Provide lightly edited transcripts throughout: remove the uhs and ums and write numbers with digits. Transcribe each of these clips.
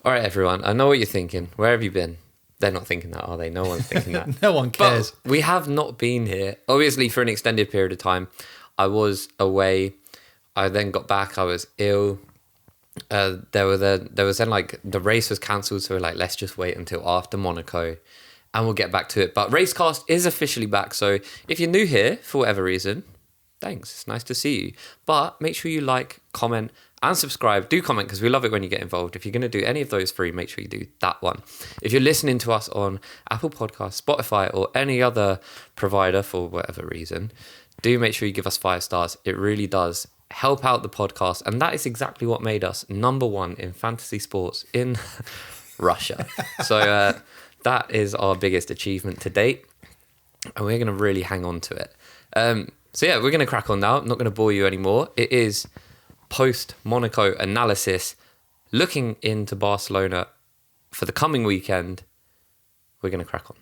All right, everyone. I know what you're thinking. Where have you been? They're not thinking that, are they? No one's thinking that. No one cares. But we have not been here, obviously, for an extended period of time. I was away. I then got back. I was ill. There was then like the race was cancelled, so we're like, let's just wait until after Monaco, and we'll get back to it. But Racecast is officially back. So if you're new here for whatever reason, thanks. It's nice to see you. But make sure you like, comment, and subscribe. Do comment because we love it when you get involved. If you're going to do any of those three, make sure you do that one. If you're listening to us on Apple Podcasts, Spotify, or any other provider for whatever reason, do make sure you give us 5 stars. It really does help out the podcast. And that is exactly what made us #1 in fantasy sports in Russia. So that is our biggest achievement to date. And we're going to really hang on to it. So yeah, we're going to crack on now. I'm not going to bore you anymore. It is post-Monaco analysis, looking into Barcelona for the coming weekend. We're going to crack on.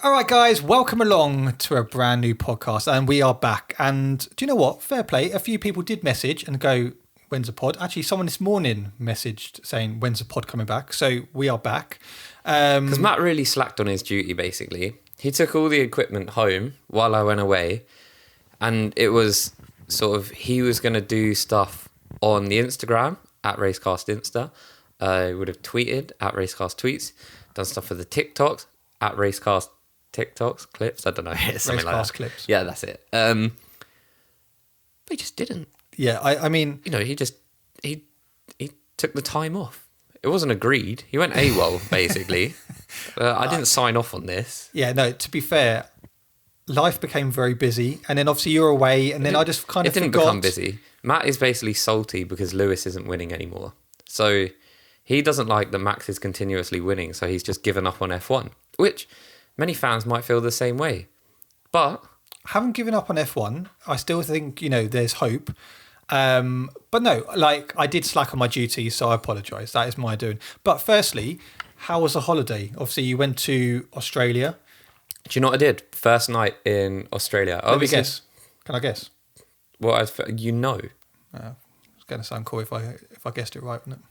All right, guys, welcome along to a brand new podcast. And we are back. And do you know what? Fair play. A few people did message and go, when's the pod? Actually, someone this morning messaged saying, when's the pod coming back? So we are back. Because Matt really slacked on his duty, basically. He took all the equipment home while I went away. And it was sort of, he was going to do stuff on the Instagram, at Racecast Insta. He would have tweeted, at Racecast Tweets. Done stuff for the TikToks, at Racecast TikToks, clips. I don't know. It's something like that. Clips. Yeah, that's it. But he just didn't. Yeah, I mean... You know, he took the time off. It wasn't agreed. He went AWOL, basically. I didn't sign off on this. Yeah, no, to be fair... Life became very busy, and then obviously you're away, and then I just kind of It didn't become busy. Matt is basically salty because Lewis isn't winning anymore. So he doesn't like that Max is continuously winning, so he's just given up on F1, which many fans might feel the same way. But... I haven't given up on F1. I still think, there's hope. But no, like, I did slack on my duties, so I apologise. That is my doing. But firstly, how was the holiday? Obviously, you went to Australia. Do you know what I did? First night in Australia. Let me guess. Can I guess? Well, it's going to sound cool if I guessed it right, wouldn't it?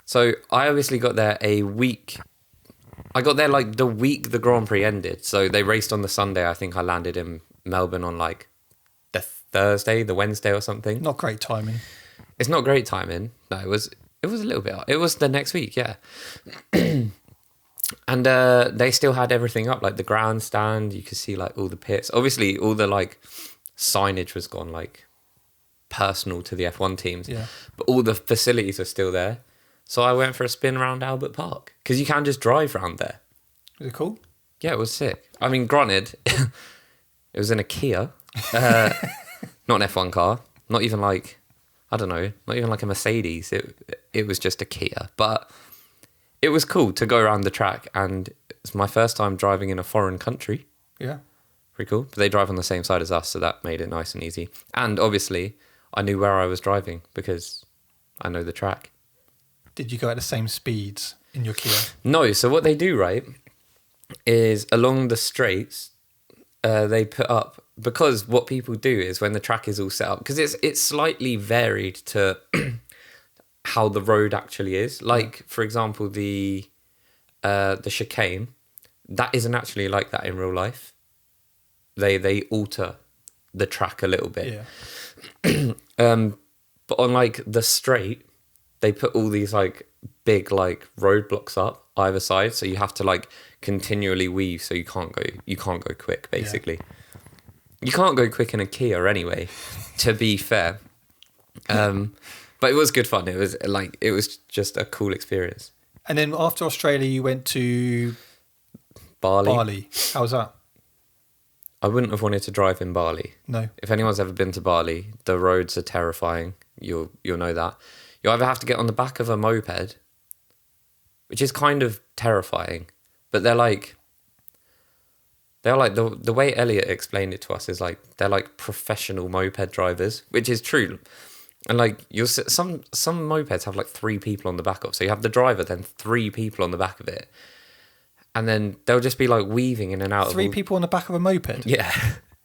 So I obviously got there a week. I got there like the week the Grand Prix ended. So they raced on the Sunday. I think I landed in Melbourne on like the Thursday, the Wednesday or something. Not great timing. It's not great timing. No, it was a little bit. It was the next week, yeah. And they still had everything up, like the grandstand. You could see like all the pits. Obviously, all the like signage was gone, like personal to the F1 teams. Yeah. But all the facilities are still there. So I went for a spin around Albert Park because you can just drive around there. Was it cool? Yeah, it was sick. I mean, granted, it was in a Kia, not an F1 car. Not even like, I don't know, not even like a Mercedes. It was just a Kia, but. It was cool to go around the track, and it's my first time driving in a foreign country. Yeah. Pretty cool. But they drive on the same side as us, so that made it nice and easy. And obviously, I knew where I was driving because I know the track. Did you go at the same speeds in your Kia? No. So what they do, right, is along the straights, they put up... Because what people do is when the track is all set up... Because it's slightly varied to... how the road actually is. Like, for example, the chicane, that isn't actually like that in real life. They alter the track a little bit. Yeah. But on like the straight, they put all these like big like roadblocks up either side, so you have to like continually weave, so you can't go quick basically. Yeah. You can't go quick in a Kia anyway, to be fair. But it was good fun. It was just a cool experience. And then after Australia, you went to Bali. How was that? I wouldn't have wanted to drive in Bali. No. If anyone's ever been to Bali, the roads are terrifying. You'll know that. You either have to get on the back of a moped, which is kind of terrifying, but they're like the way Elliot explained it to us is like they're like professional moped drivers, which is true. And like some mopeds have like 3 people on the back of, so you have the driver, then 3 people on the back of it, and then they'll just be like weaving in and out. 3 people on the back of a moped. Yeah,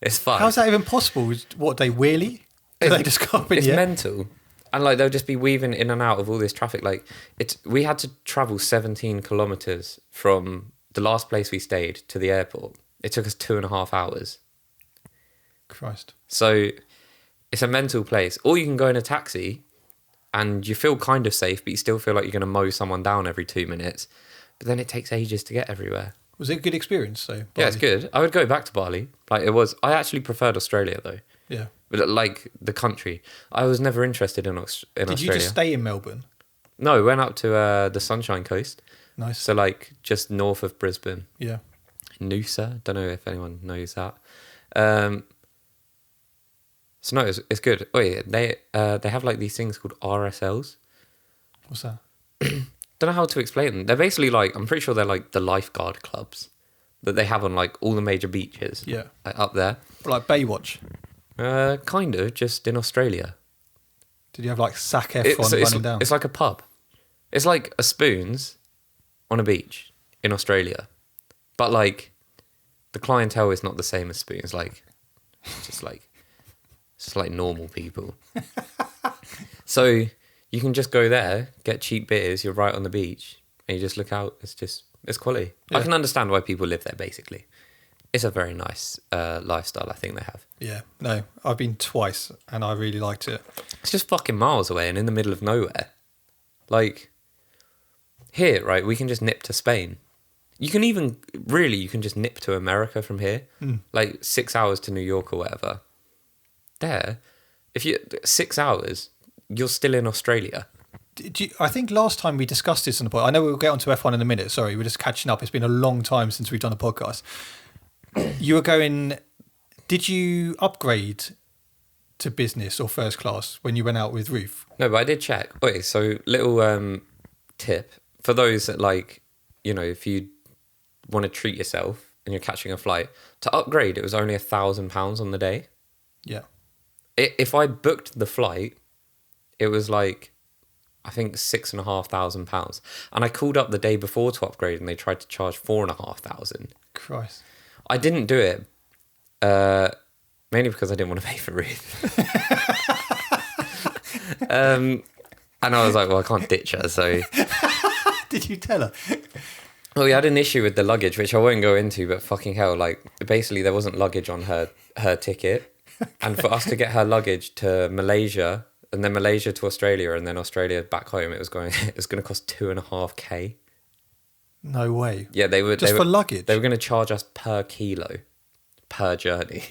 it's fun. How's that even possible? What, they wheelie? Do they just go up in It's mental. And like they'll just be weaving in and out of all this traffic. Like we had to travel 17 kilometers from the last place we stayed to the airport. It took us 2.5 hours. Christ. So it's a mental place. Or you can go in a taxi and you feel kind of safe, but you still feel like you're going to mow someone down every 2 minutes. But then it takes ages to get everywhere. Was it a good experience though? Yeah, it's good. I would go back to Bali. Like it was. I actually preferred Australia though. Yeah. But like the country, I was never interested in Australia. Did you just stay in Melbourne? No, we went up to the Sunshine Coast. Nice. So like just north of Brisbane. Yeah. Noosa. Don't know if anyone knows that. So no, it's good. Oh yeah, they have like these things called RSLs. What's that? Don't know how to explain them. They're basically like, I'm pretty sure they're like the lifeguard clubs that they have on like all the major beaches. Yeah. Like, up there. Like Baywatch. Kind of, just in Australia. Did you have like Sac Efron running down? It's like a pub. It's like a Spoons on a beach in Australia. But like, the clientele is not the same as Spoons. Like, it's just like normal people. So you can just go there, get cheap beers, you're right on the beach, and you just look out. It's quality. Yeah. I can understand why people live there, basically. It's a very nice lifestyle, I think they have. Yeah, no, I've been twice, and I really liked it. It's just fucking miles away and in the middle of nowhere. Like, here, right, we can just nip to Spain. You can just nip to America from here. Like 6 hours to New York or whatever. There, 6 hours, you're still in Australia. I think last time we discussed this on the podcast, I know we'll get onto F1 in a minute, sorry, we're just catching up. It's been a long time since we've done a podcast. You were going, did you upgrade to business or first class when you went out with Ruth? No, but I did check. Okay, so little tip for those that like, you know, if you want to treat yourself and you're catching a flight, to upgrade, it was only £1,000 on the day. Yeah. If I booked the flight, it was like, I think £6,500. And I called up the day before to upgrade and they tried to charge £4,500. Christ. I didn't do it, mainly because I didn't want to pay for Ruth. And I was like, well, I can't ditch her, so... Did you tell her? Well, we had an issue with the luggage, which I won't go into, but fucking hell, like, basically there wasn't luggage on her ticket. Okay. And for us to get her luggage to Malaysia, and then Malaysia to Australia, and then Australia back home, it was going to cost 2.5K. No way. Yeah, they were... for luggage? They were going to charge us per kilo, per journey,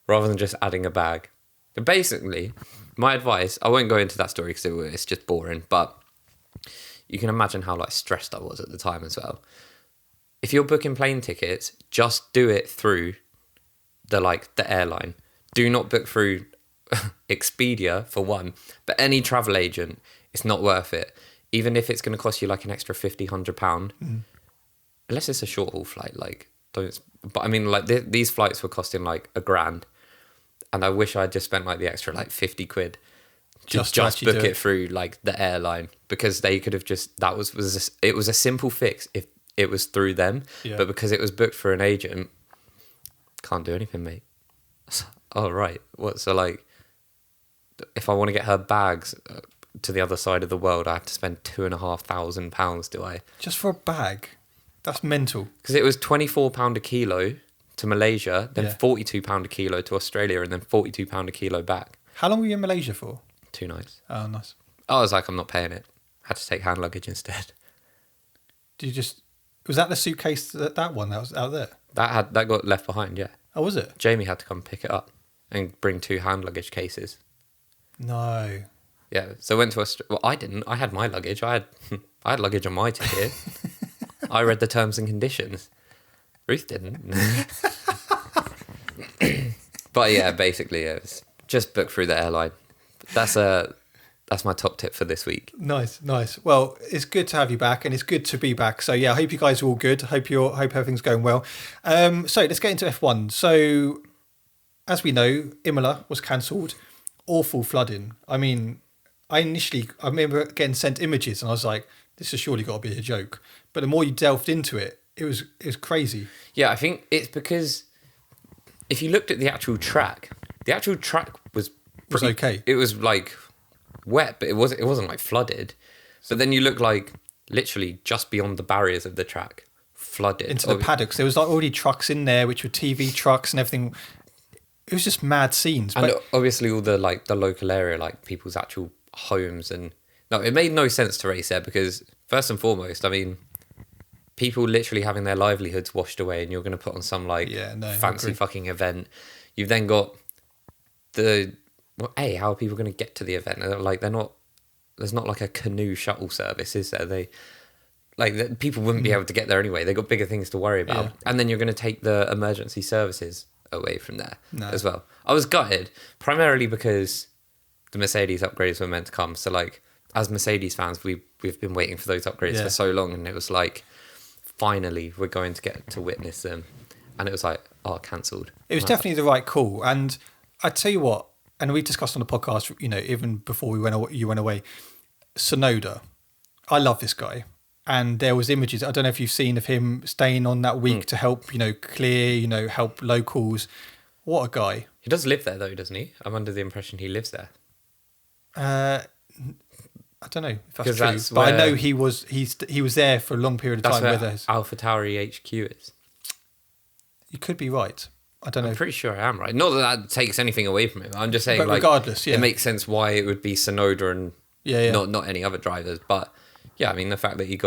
rather than just adding a bag. But basically, my advice, I won't go into that story because it's just boring, but you can imagine how like stressed I was at the time as well. If you're booking plane tickets, just do it through the airline. Do not book through Expedia for one, but any travel agent, it's not worth it. Even if it's going to cost you like an extra £50-100, unless it's a short haul flight, like don't. But I mean, like these flights were costing like £1,000, and I wish I'd just spent like the extra like 50 quid just book it through like the airline, because they could have just it was a simple fix if it was through them, but because it was booked for an agent, can't do anything, mate. Oh right, what? So like, if I want to get her bags to the other side of the world, I have to spend £2,500, do I? Just for a bag? That's mental. Because it was £24 a kilo to Malaysia, then £42 a kilo to Australia, and then £42 a kilo back. How long were you in Malaysia for? 2 nights. Oh, nice. I was like, I'm not paying it. Had to take hand luggage instead. Did you was that the suitcase, that one that was out there? That got left behind, yeah. Oh, was it? Jamie had to come pick it up and bring 2 hand luggage cases. No. Yeah, so I went to Australia. Well, I didn't. I had my luggage. I had luggage on my ticket. I read the terms and conditions. Ruth didn't. But yeah, basically, it was just book through the airline. That's my top tip for this week. Nice. Well, it's good to have you back, and it's good to be back. So yeah, I hope you guys are all good. Hope everything's going well. So let's get into F1. So as we know, Imola was cancelled. Awful flooding. I mean, I remember getting sent images, and I was like, this has surely got to be a joke. But the more you delved into it, it was crazy. Yeah, I think it's because if you looked at the actual track was okay. It was like wet, but it wasn't like flooded. But then you look like literally just beyond the barriers of the track, flooded into the paddocks. There was like already trucks in there, which were TV trucks and everything. It was just mad scenes. And But obviously all the like the local area, like people's actual homes, and no, it made no sense to race there because first and foremost, I mean, people literally having their livelihoods washed away, and you're going to put on some like fancy fucking event. You've then got how are people going to get to the event? Like there's not like a canoe shuttle service, is there? People wouldn't be able to get there anyway. They've got bigger things to worry about. Yeah. And then you're going to take the emergency services away from there as well. I was gutted, primarily because the Mercedes upgrades were meant to come. So like, as Mercedes fans, we've been waiting for those upgrades for so long, and it was like, finally, we're going to get to witness them. And it was like, cancelled. it was definitely the right call. And I tell you what, and we discussed on the podcast, even before you went away, Sonoda. I love this guy. And there was images, I don't know if you've seen, of him staying on that week to help, clear, help locals. What a guy. He does live there though, doesn't he? I'm under the impression he lives there. I don't know if that's true, but I know he was there for a long period of time. That's where AlphaTauri HQ is. You could be right. I don't know. I'm pretty sure I am right. Not that takes anything away from him. I'm just saying, but regardless, it makes sense why it would be Sonoda and not any other drivers. But yeah, I mean, the fact that he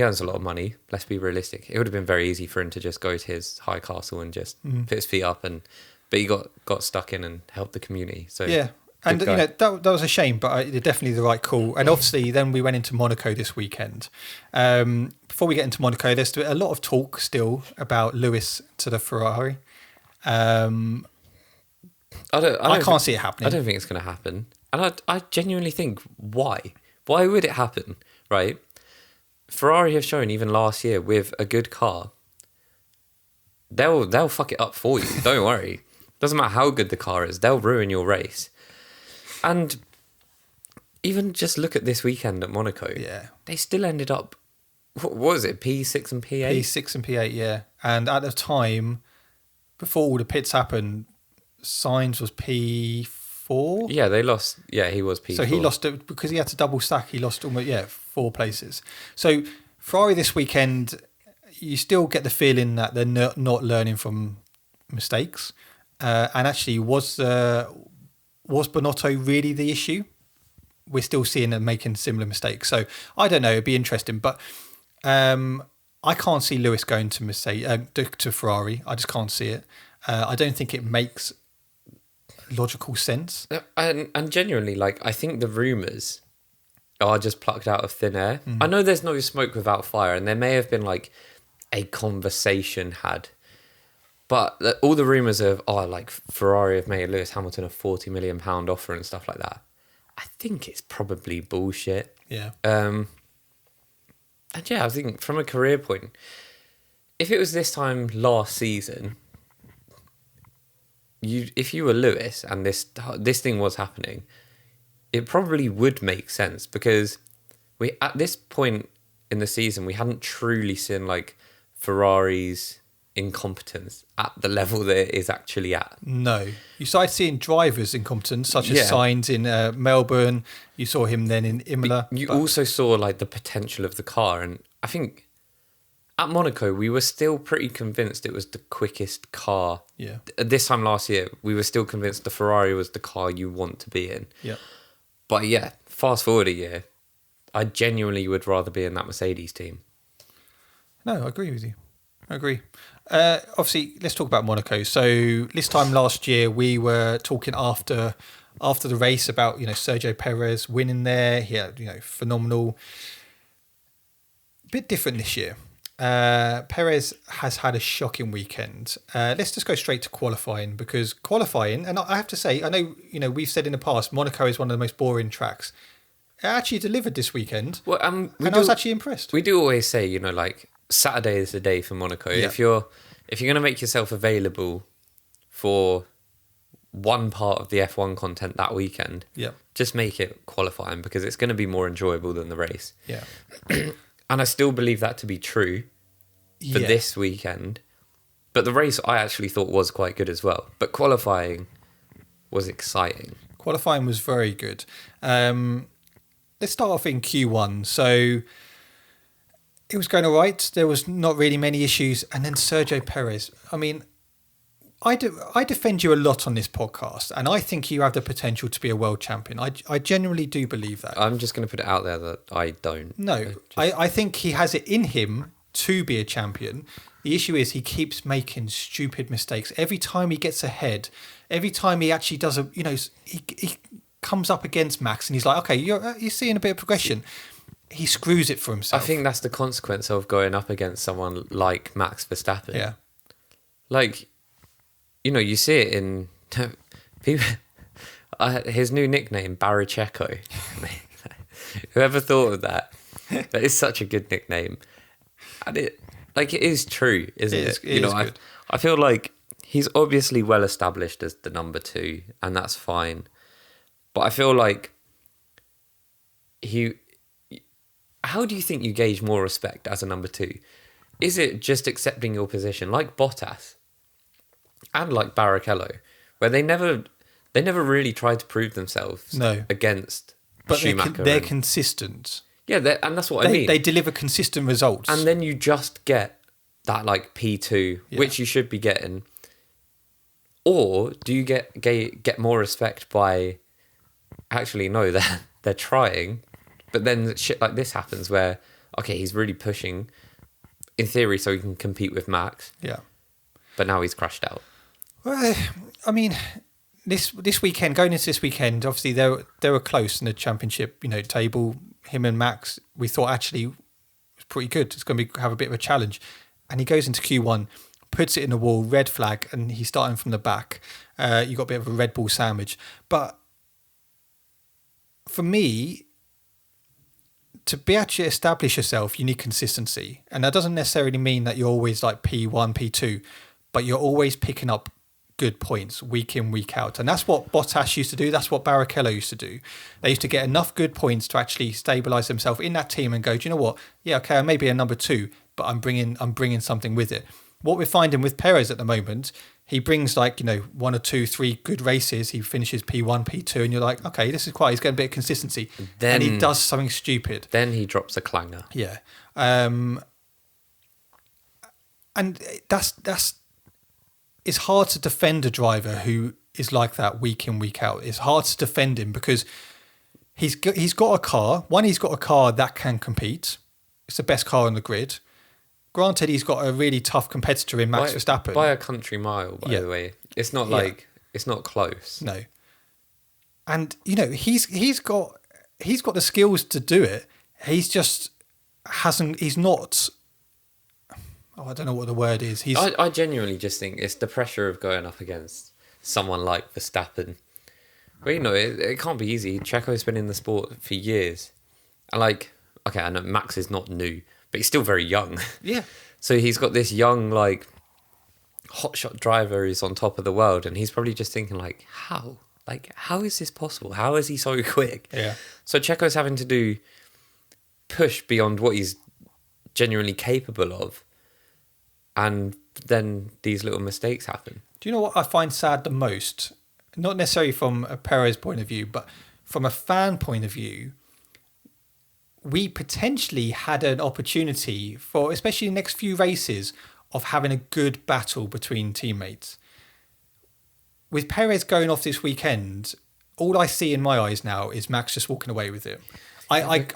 earns a lot of money. Let's be realistic. It would have been very easy for him to just go to his high castle and just put his feet up, but he got stuck in and helped the community. So yeah. And that was a shame, but definitely the right call. And obviously, then we went into Monaco this weekend. Before we get into Monaco, there's a lot of talk still about Lewis to the Ferrari. I can't see it happening. I don't think it's going to happen, and I genuinely think why? Why would it happen? Right? Ferrari have shown even last year with a good car, they'll fuck it up for you. Don't worry. Doesn't matter how good the car is, they'll ruin your race. And even just look at this weekend at Monaco. Yeah. They still ended up, what was it, P6 and P8? P6 and P8, yeah. And at the time, before all the pits happened, Sainz was P4. Yeah, they lost. Yeah, he was P4. So he lost it because he had to double stack. He lost almost 4 places. So Ferrari this weekend, you still get the feeling that they're not learning from mistakes. And actually, was Bonotto really the issue? We're still seeing them making similar mistakes. So I don't know. It'd be interesting, but I can't see Lewis going to to Ferrari. I just can't see it. I don't think it makes logical sense. And genuinely, I think the rumours are just plucked out of thin air. I know there's no smoke without fire, and there may have been a conversation had. But all the rumours of, Ferrari have made Lewis Hamilton a £40 million offer and stuff like that, I think it's probably bullshit. Yeah. And yeah, I think from a career point, if it was this time last season, if you were Lewis and this thing was happening, it probably would make sense because at this point in the season, we hadn't truly seen Ferrari's incompetence at the level that it is actually at. No. You started seeing drivers incompetence, such as Sainz in Melbourne. You saw him then in Imola. You also saw the potential of the car, and I think at Monaco we were still pretty convinced it was the quickest car. Yeah. This time last year we were still convinced the Ferrari was the car you want to be in. Yeah. But yeah, fast forward a year, I genuinely would rather be in that Mercedes team. No, I agree with you. I agree. Obviously, let's talk about Monaco. So this time last year, we were talking after the race about Sergio Perez winning there. He had phenomenal. Bit different this year. Perez has had a shocking weekend. Let's just go straight to qualifying because qualifying, and I have to say, I know we've said in the past Monaco is one of the most boring tracks. It actually delivered this weekend. Well, I was actually impressed. We do always say Saturday is the day for Monaco. Yeah. If you're going to make yourself available for one part of the F1 content that weekend, just make it qualifying because it's going to be more enjoyable than the race. Yeah. And I still believe that to be true for this weekend. But the race I actually thought was quite good as well. But qualifying was exciting. Qualifying was very good. Let's start off in Q1. So it was going all right. There was not really many issues. And then Sergio Perez. I mean, I defend you a lot on this podcast, and I think you have the potential to be a world champion. I genuinely do believe that. I'm just going to put it out there that I don't. No, I think he has it in him to be a champion. The issue is he keeps making stupid mistakes. Every time he gets ahead, every time he actually does he comes up against Max and he's like, okay, you're seeing a bit of progression. He screws it for himself. I think that's the consequence of going up against someone like Max Verstappen. Yeah. Like, you see it in people. His new nickname, Baracheco. Whoever thought of that? That is such a good nickname. And it is true, isn't it? It is good. I feel like he's obviously well established as the number 2, and that's fine. But I feel like how do you think you gauge more respect as a number 2? Is it just accepting your position, like Bottas and like Barrichello, where they never really tried to prove themselves against Schumacher? They're consistent. Yeah, and that's what I mean. They deliver consistent results. And then you just get that like P2, which you should be getting. Or do you get more respect by actually, no, they're trying, but then shit like this happens where, okay, he's really pushing, in theory, so he can compete with Max. Yeah. But now he's crashed out. Well, I mean, this weekend, going into this weekend, obviously they were close in the championship, table. Him and Max, we thought actually was pretty good. It's going to have a bit of a challenge. And he goes into Q1, puts it in the wall, red flag, and he's starting from the back. You got a bit of a Red Bull sandwich. But for me, to be able to establish yourself, you need consistency. And that doesn't necessarily mean that you're always like P1, P2, but you're always picking up good points week in, week out. And that's what Bottas used to do. That's what Barrichello used to do. They used to get enough good points to actually stabilise themselves in that team and go, do you know what? Yeah, okay, I may be a number 2, but I'm bringing something with it. What we're finding with Perez at the moment, he brings 1 or 2, 3 good races. He finishes P1, P2, and you're like, okay, this is quite. He's getting a bit of consistency. And he does something stupid. Then he drops a clanger. Yeah, and that's. It's hard to defend a driver who is like that week in, week out. It's hard to defend him because he's got a car. He's got a car that can compete. It's the best car on the grid. Granted, he's got a really tough competitor in Max Verstappen. By a country mile, by the way. It's not it's not close. No. And, he's got the skills to do it. He's just he's not... I don't know what the word is. I genuinely just think it's the pressure of going up against someone like Verstappen. Well, it can't be easy. Checo's been in the sport for years. And okay, I know Max is not new, but he's still very young. Yeah. So he's got this young, hotshot driver who's on top of the world, and he's probably just thinking, how? How is this possible? How is he so quick? Yeah. So Checo's having to push beyond what he's genuinely capable of. And then these little mistakes happen. Do you know what I find sad the most? Not necessarily from a Perez point of view, but from a fan point of view, we potentially had an opportunity for, especially the next few races, of having a good battle between teammates. With Perez going off this weekend, all I see in my eyes now is Max just walking away with it. I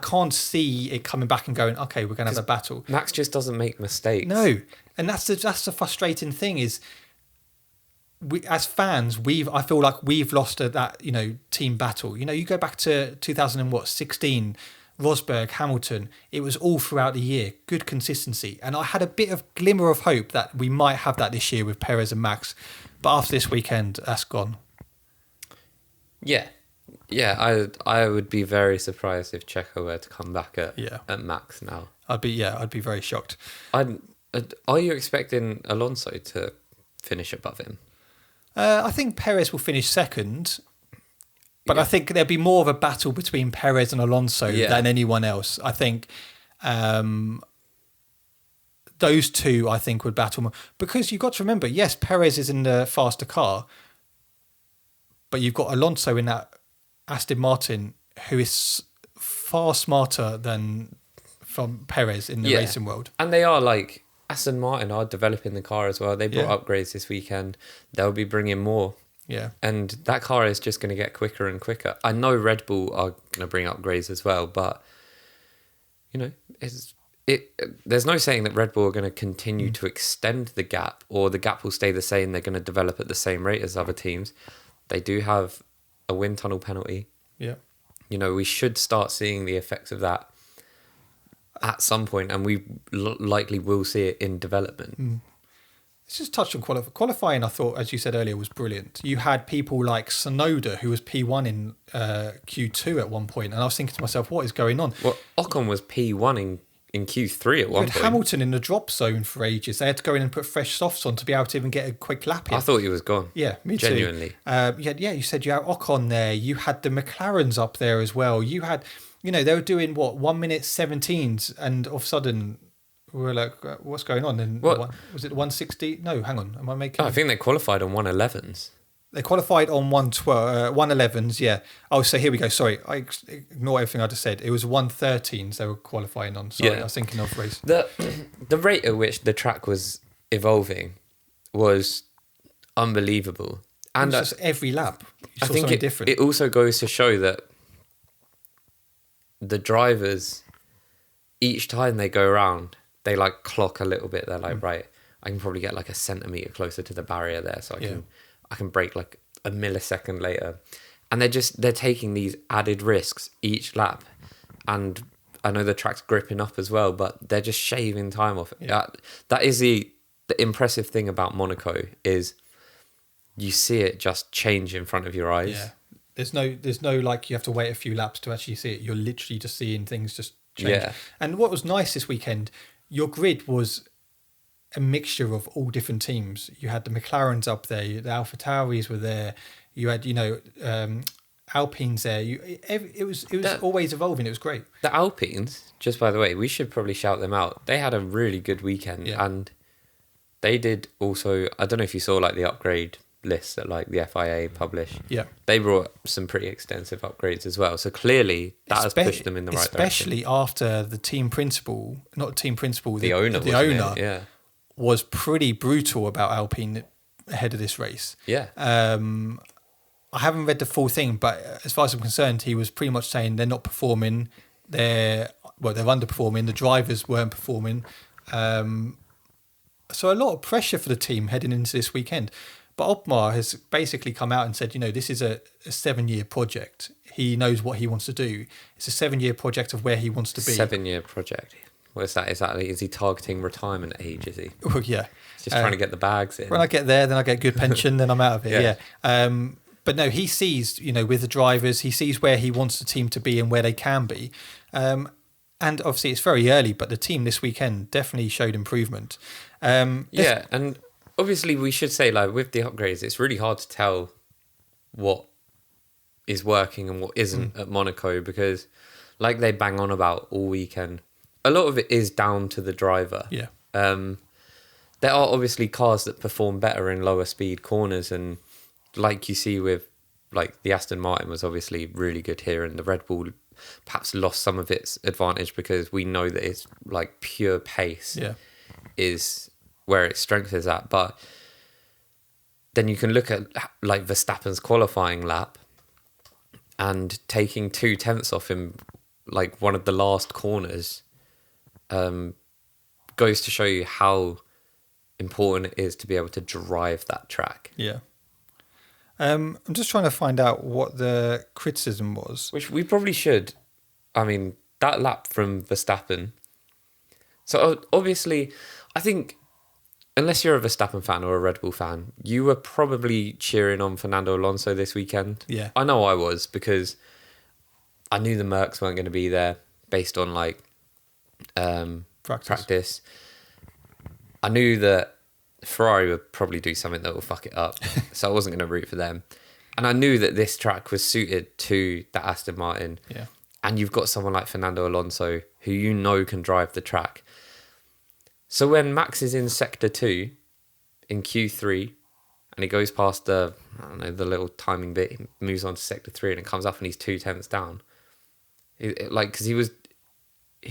can't see it coming back and going, okay, we're going to have a battle. Max just doesn't make mistakes. No, and that's the frustrating thing is, we as fans, I feel like we've lost that team battle. You go back to 2016, Rosberg, Hamilton. It was all throughout the year, good consistency, and I had a bit of glimmer of hope that we might have that this year with Perez and Max, but after this weekend, that's gone. Yeah. Yeah, I would be very surprised if Checo were to come back at Max now. I'd be very shocked. Are you expecting Alonso to finish above him? I think Perez will finish second, but I think there'll be more of a battle between Perez and Alonso than anyone else. I think those two, I think, would battle more. Because you've got to remember, yes, Perez is in the faster car, but you've got Alonso in that Aston Martin, who is far smarter than from Perez in the racing world. And they are like, Aston Martin are developing the car as well. They brought upgrades this weekend. They'll be bringing more. Yeah. And that car is just going to get quicker and quicker. I know Red Bull are going to bring upgrades as well, but, you know, there's no saying that Red Bull are going to continue to extend the gap, or the gap will stay the same. They're going to develop at the same rate as other teams. They do have a wind tunnel penalty. Yeah. You know, we should start seeing the effects of that at some point, and we likely will see it in development. Let's just touch on qualifying. I thought, as you said earlier, was brilliant. You had people like Sonoda, who was P1 in Q2 at one point, and I was thinking to myself, what is going on? Well, Ocon was P1 in Q3 at one point. Hamilton in the drop zone for ages. They had to go in and put fresh softs on to be able to even get a quick lap in. I thought he was gone. Yeah, me too. Genuinely. You said you had Ocon there. You had the McLarens up there as well. You had, they were doing 1 minute 17s, and all of a sudden we were like, what's going on? And was it 160? No, hang on. Am I making? I think they qualified on 111s. They qualified on 111s, yeah. Oh, so here we go. Sorry, I ignore everything I just said. It was 113s they were qualifying on. Sorry, I was thinking of race. The rate at which the track was evolving was unbelievable. And just every lap, I think different. It also goes to show that the drivers, each time they go around, they like clock a little bit. They're like, right, I can probably get like a centimetre closer to the barrier there, so I can brake like a millisecond later. And they're taking these added risks each lap. And I know the track's gripping up as well, but they're just shaving time off. Yeah. That is the impressive thing about Monaco, is you see it just change in front of your eyes. Yeah. There's no like you have to wait a few laps to actually see it. You're literally just seeing things just change. Yeah. And what was nice this weekend, your grid was a mixture of all different teams. You had the McLarens up there, the AlphaTauris were there. You had, Alpines there. It was always evolving. It was great. The Alpines, just by the way, we should probably shout them out. They had a really good weekend, and they did also. I don't know if you saw like the upgrade list that like the FIA published. Yeah, they brought some pretty extensive upgrades as well. So clearly that has pushed them in the right direction. Especially after the owner, was pretty brutal about Alpine ahead of this race. Yeah. I haven't read the full thing, but as far as I'm concerned, he was pretty much saying they're not performing. They're underperforming. The drivers weren't performing. So a lot of pressure for the team heading into this weekend. But Otmar has basically come out and said, this is a 7-year project. He knows what he wants to do. It's a 7-year project of where he wants to be. 7-year project. What is that? Is he targeting retirement age, is he? Well, yeah. He's just trying to get the bags in. When I get there, then I get a good pension, then I'm out of it, yeah. But no, he sees, with the drivers, he sees where he wants the team to be and where they can be. And obviously it's very early, but the team this weekend definitely showed improvement. And obviously we should say, like, with the upgrades, it's really hard to tell what is working and what isn't at Monaco, because like they bang on about all weekend, a lot of it is down to the driver. Yeah. There are obviously cars that perform better in lower speed corners, and like you see with like the Aston Martin was obviously really good here, and the Red Bull perhaps lost some of its advantage because we know that it's like pure pace is where its strength is at. But then you can look at like Verstappen's qualifying lap and taking 0.2 off him like one of the last corners goes to show you how important it is to be able to drive that track. Yeah. I'm just trying to find out what the criticism was. Which we probably should. I mean, that lap from Verstappen. So obviously, I think, unless you're a Verstappen fan or a Red Bull fan, you were probably cheering on Fernando Alonso this weekend. Yeah. I know I was, because I knew the Mercs weren't going to be there based on like practice. I knew that Ferrari would probably do something that will fuck it up, so I wasn't going to root for them. And I knew that this track was suited to the Aston Martin. Yeah. And you've got someone like Fernando Alonso who can drive the track. So when Max is in Sector 2 in Q3 and he goes past the, I don't know, the little timing bit, he moves on to sector 3 and it comes up and he's 2/10 down. Because he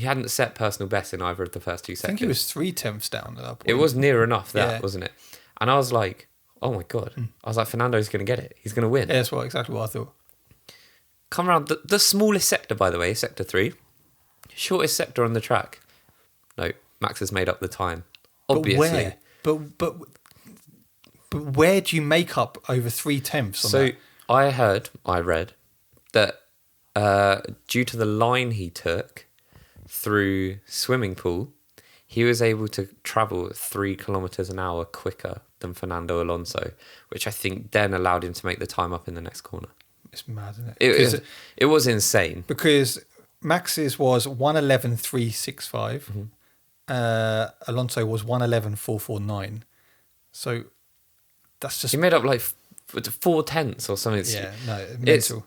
hadn't set personal best in either of the first 2 I sectors. think he was 3/10 down at that point. It was near enough that, Yeah. wasn't it? And I was like, oh my God. I was like, Fernando's going to get it. He's going to win. Yeah, that's exactly what I thought. Come around the smallest sector, by the way, sector 3. Shortest sector on the track. No, Max has made up the time. Obviously. But where do you make up over 3/10 on So that? I read that due to the line he took through swimming pool, he was able to travel 3 kilometers an hour quicker than Fernando Alonso, which I think then allowed him to make the time up in the next corner. It's mad, isn't it? It was insane. Because Max's was 1:11.365. Alonso was 1:11.449. So that's just He made up like 4/10 or something. yeah, no, mental.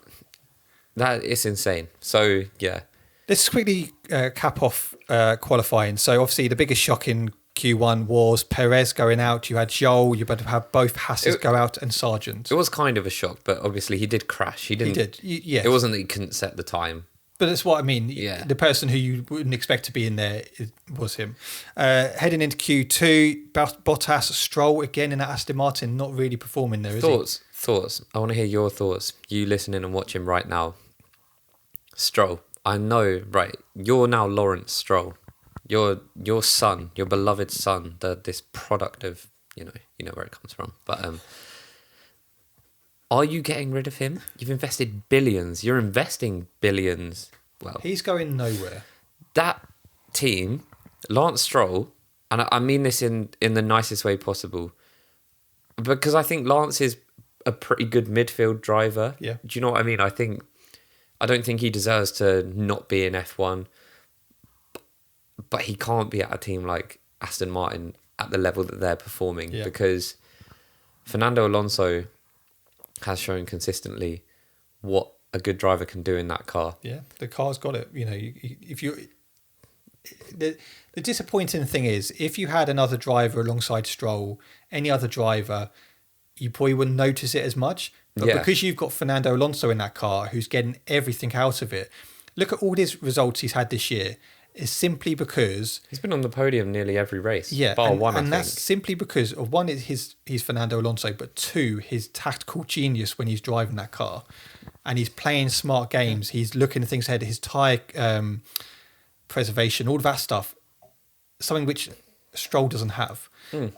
It's insane. So yeah, Let's quickly cap off qualifying. So obviously the biggest shock in Q1 was Perez going out. You had Joel. You better have both Hasses go out and Sargent. it was kind of a shock, but obviously he did crash. He He didn't. did. Yes. It wasn't that he couldn't set the time. But that's what I mean. Yeah. The person who you wouldn't expect to be in there was him. Heading into Q2, Bottas, Stroll again in that Aston Martin, not really performing there, is he? Thoughts. I want to hear your thoughts. You listening and watching right now. Stroll. I know, right? You're now Lawrence Stroll. Your son, your beloved son, this product of you know where it comes from. But are you getting rid of him? You've invested billions. You're investing billions. Well, He's going nowhere. that team, Lance Stroll, and I mean this in the nicest way possible, because I think Lance is a pretty good midfield driver. Yeah. Do you know what I mean? I don't think he deserves to not be in F1, but he can't be at a team like Aston Martin at the level that they're performing because Fernando Alonso has shown consistently what a good driver can do in that car. Yeah, the car's got it. You know, if you the disappointing thing is if you had another driver alongside Stroll, any other driver, you probably wouldn't notice it as much. But because you've got Fernando Alonso in that car, who's getting everything out of it, look at all his results he's had this year. Is simply because He's been on the podium nearly every race, bar and, one, I and think. that's simply because of one is he's Fernando Alonso, but two, his tactical genius when he's driving that car, and he's playing smart games. He's looking at things ahead. His tyre preservation, all of that stuff, something which Stroll doesn't have. And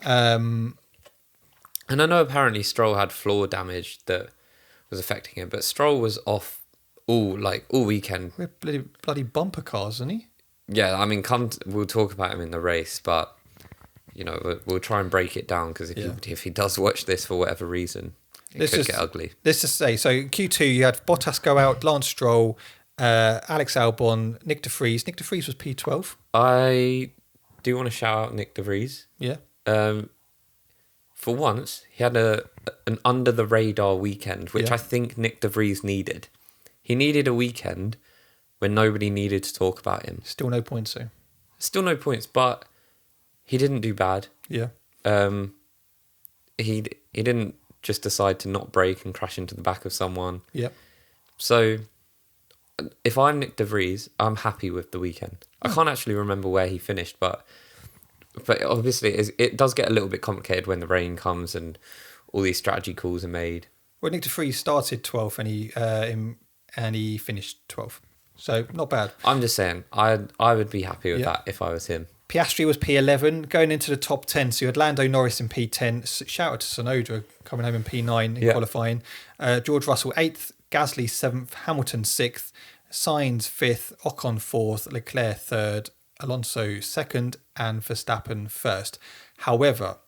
I know apparently Stroll had floor damage that was affecting him, but Stroll was off all weekend. With bloody bumper cars, isn't he? Yeah, I mean, we'll talk about him in the race, but we'll try and break it down because if he does watch this for whatever reason, it could get ugly. Let's just say, so Q2 you had Bottas go out, Lance Stroll, Alex Albon, Nick de Vries. Nick de Vries was P12. I do want to shout out Nick de Vries. Yeah. For once, he had an under the radar weekend, which Yeah. I think Nick de Vries needed. He needed a weekend when nobody needed to talk about him. Still no points, though. Still no points, but he didn't do bad. Yeah. He didn't just decide to not brake and crash into the back of someone. Yeah. So if I'm Nick de Vries, I'm happy with the weekend. I can't actually remember where he finished, but obviously it does get a little bit complicated when the rain comes and all these strategy calls are made. Well, Nick de Vries started 12th and he finished 12th. So not bad. I'm just saying, I would be happy with that if I was him. Piastri was P11, going into the top 10. So you had Lando Norris in P10. Shout out to Sonoda coming home in P9 in qualifying. George Russell 8th, Gasly 7th, Hamilton 6th, Sainz 5th, Ocon 4th, Leclerc 3rd, Alonso 2nd, and Verstappen 1st. However,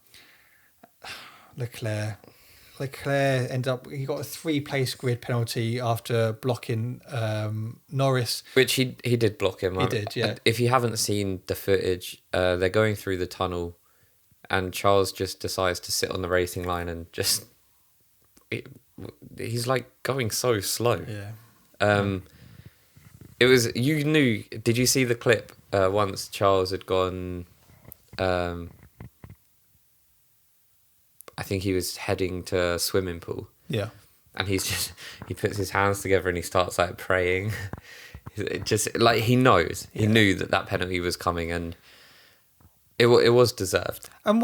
Leclerc ended up, he got a 3-place grid penalty after blocking Norris. Which he did block him. He did, yeah. If you haven't seen the footage, they're going through the tunnel and Charles just decides to sit on the racing line and just... he's like going so slow. Yeah. It was... You knew... Did you see the clip once Charles had gone... I think he was heading to a swimming pool. Yeah. And he puts his hands together and he starts like praying. It just like he knows, he knew that penalty was coming, and it was deserved. And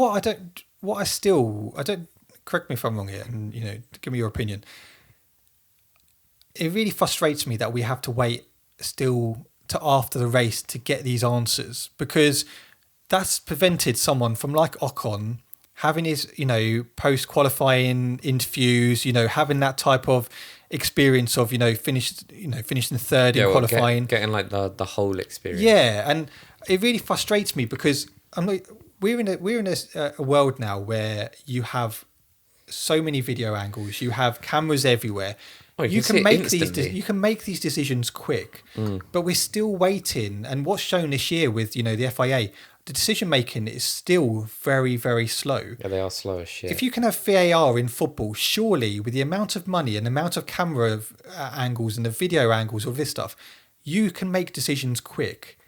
correct me if I'm wrong here, and give me your opinion. It really frustrates me that we have to wait still to after the race to get these answers, because that's prevented someone from like Ocon having his, post-qualifying interviews, having that type of experience of, finishing third in qualifying. Getting like the whole experience. Yeah, and it really frustrates me because we're in a world now where you have so many video angles, you have cameras everywhere. Oh, you can make these decisions quick, but we're still waiting. And what's shown this year with the FIA, the decision making is still very, very slow. Yeah, they are slow as shit. If you can have VAR in football, surely with the amount of money and the amount of camera angles and the video angles of this stuff, you can make decisions quick.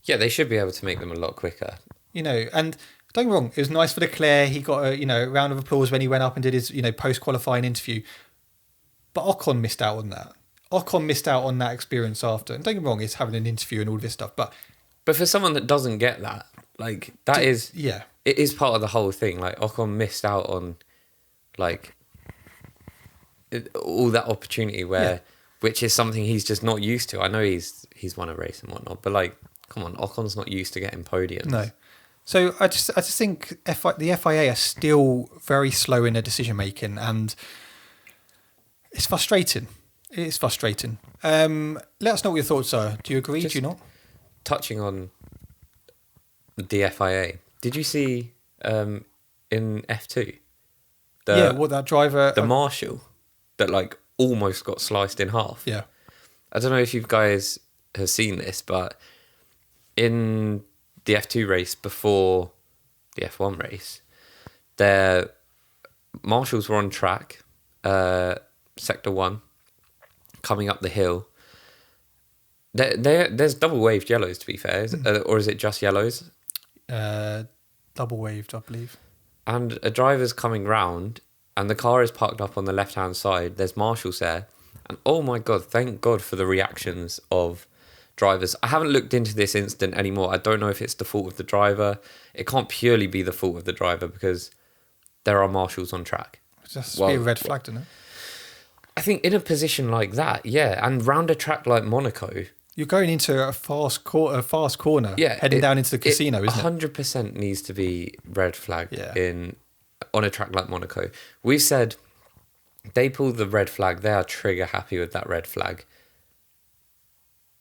Yeah, they should be able to make them a lot quicker. And don't get me wrong, it was nice for Leclerc. He got a round of applause when he went up and did his post-qualifying interview. But Ocon missed out on that. Ocon missed out on that experience after. And don't get me wrong, it's having an interview and all this stuff. But for someone that doesn't get that, like it is part of the whole thing. Like Ocon missed out on like all that opportunity which is something he's just not used to. I know he's won a race and whatnot, but like, come on, Ocon's not used to getting podiums. No. So I just think the FIA are still very slow in their decision making, and it's frustrating. It is frustrating. Let us know what your thoughts are. Do you agree? Do you not? Touching on the FIA, did you see in F2 that driver, the marshal that like almost got sliced in half? Yeah. I don't know if you guys have seen this, but in the F2 race before the F1 race, their marshals were on track, sector 1, coming up the hill. There's double waved yellows, to be fair, or is it just yellows? Double waved, I believe. And a driver's coming round, and the car is parked up on the left hand side. There's marshals there, and oh my god, thank God for the reactions of drivers. I haven't looked into this incident anymore. I don't know if it's the fault of the driver. It can't purely be the fault of the driver because there are marshals on track. It's just be a red flag, doesn't it? I think in a position like that, yeah, and round a track like Monaco, you're going into a fast corner, heading down into the casino, isn't it? 100% needs to be red flag Yeah. on a track like Monaco. We've said they pull the red flag, they are trigger happy with that red flag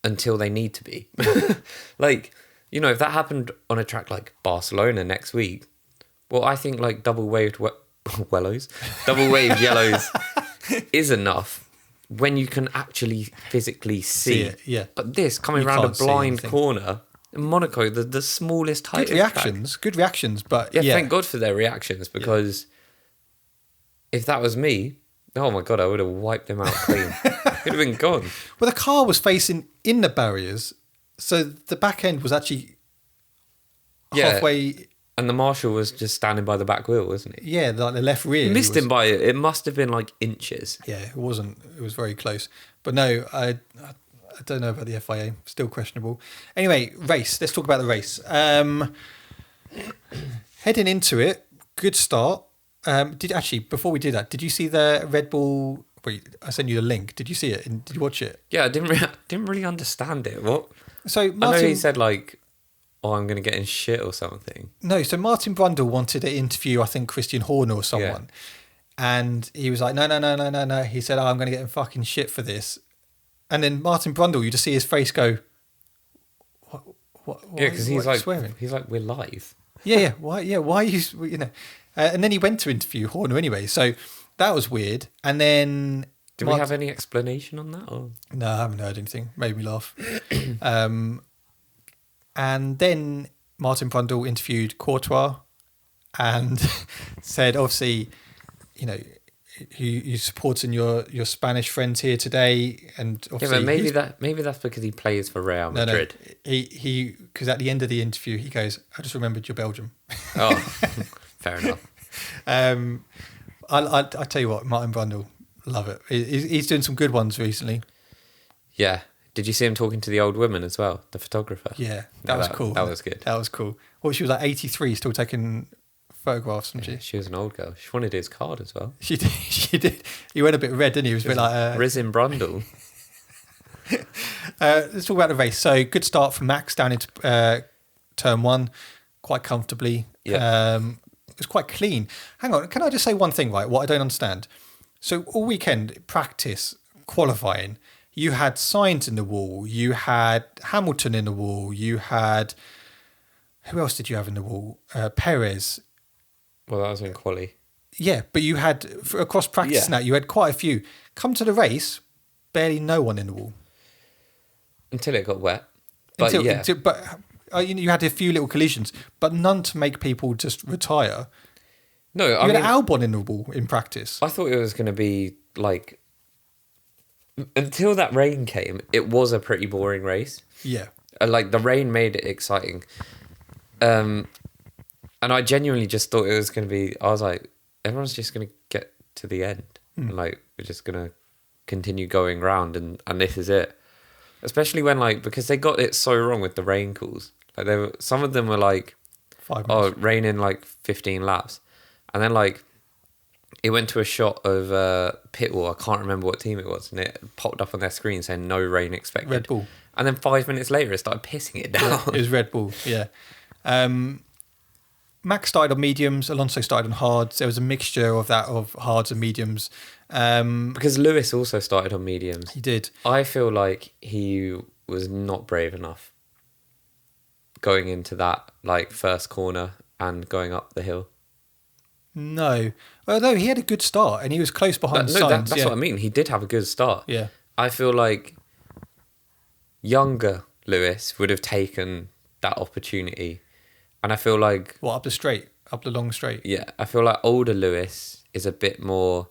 until they need to be. Like, if that happened on a track like Barcelona next week, well, I think like double waved yellows is enough when you can actually physically see it. Yeah. But this coming around a blind corner in Monaco, the smallest height. Good reactions, but yeah, thank God for their reactions, because if that was me, oh my God, I would have wiped them out clean. It would have been gone. Well, the car was facing in the barriers, so the back end was actually halfway. And the marshal was just standing by the back wheel, wasn't he? Yeah, like the left rear. He missed him by it. It must have been like inches. Yeah, it wasn't. It was very close. But no, I don't know about the FIA. Still questionable. Anyway, race. Let's talk about the race. Heading into it, good start. Before we do that, did you see the Red Bull? Wait, I sent you the link. Did you see it? Did you watch it? Yeah, I didn't really understand it. What? So Martin, I know he said like, "Oh, I'm going to get in shit" or something. No, so Martin Brundle wanted to interview, I think, Christian Horner or someone. Yeah. And he was like, no. He said, I'm going to get in fucking shit for this. And then Martin Brundle, you just see his face go, what yeah, because he's like, swearing? He's like, we're live. Yeah. Why are you, and then he went to interview Horner anyway. So that was weird. And then... Do we have any explanation on that? Or? No, I haven't heard anything. Made me laugh. And then Martin Brundle interviewed Courtois and said, obviously, you supporting your Spanish friends here today, and obviously, but maybe that's because he plays for Real Madrid. No, he because at the end of the interview he goes, "I just remembered you're Belgium." Oh, fair enough. I tell you what, Martin Brundle, love it. He's doing some good ones recently. Yeah. Did you see him talking to the old woman as well, the photographer? Yeah, that was cool. That was good. That was cool. Well, she was like 83, still taking photographs, wasn't she? She was an old girl. She wanted his card as well. She did. She did. He went a bit red, didn't he? He was a bit like Risen Brundle. Let's talk about the race. So good start from Max down into turn one, quite comfortably. Yeah. It was quite clean. Hang on, can I just say one thing, right? What I don't understand. So all weekend, practice, qualifying, you had Sainz in the wall, you had Hamilton in the wall, you had... Who else did you have in the wall? Perez. Well, that was in quali. Yeah, but you had, across practice now, you had quite a few. Come to the race, barely no one in the wall. Until it got wet. But you had a few little collisions, but none to make people just retire. No, you had Albon in the wall in practice. I thought it was going to be like... Until that rain came, it was a pretty boring race. Yeah. Like, the rain made it exciting. And I genuinely just thought it was going to be... I was like, everyone's just going to get to the end. And, like, we're just going to continue going round and this is it. Especially when, like, because they got it so wrong with the rain calls. Like, some of them were like, 5 minutes. rain in like 15 laps. And then, like, it went to a shot of pit wall. I can't remember what team it was. And it popped up on their screen saying no rain expected. Red Bull. And then 5 minutes later, it started pissing it down. It was Red Bull, yeah. Max started on mediums. Alonso started on hards. There was a mixture of hards and mediums. Because Lewis also started on mediums. He did. I feel like he was not brave enough going into that like first corner and going up the hill. No. Although he had a good start and he was close behind Sainz. That's what I mean. He did have a good start. Yeah. I feel like younger Lewis would have taken that opportunity. And I feel like... What, up the long straight? Yeah. I feel like older Lewis is a bit more...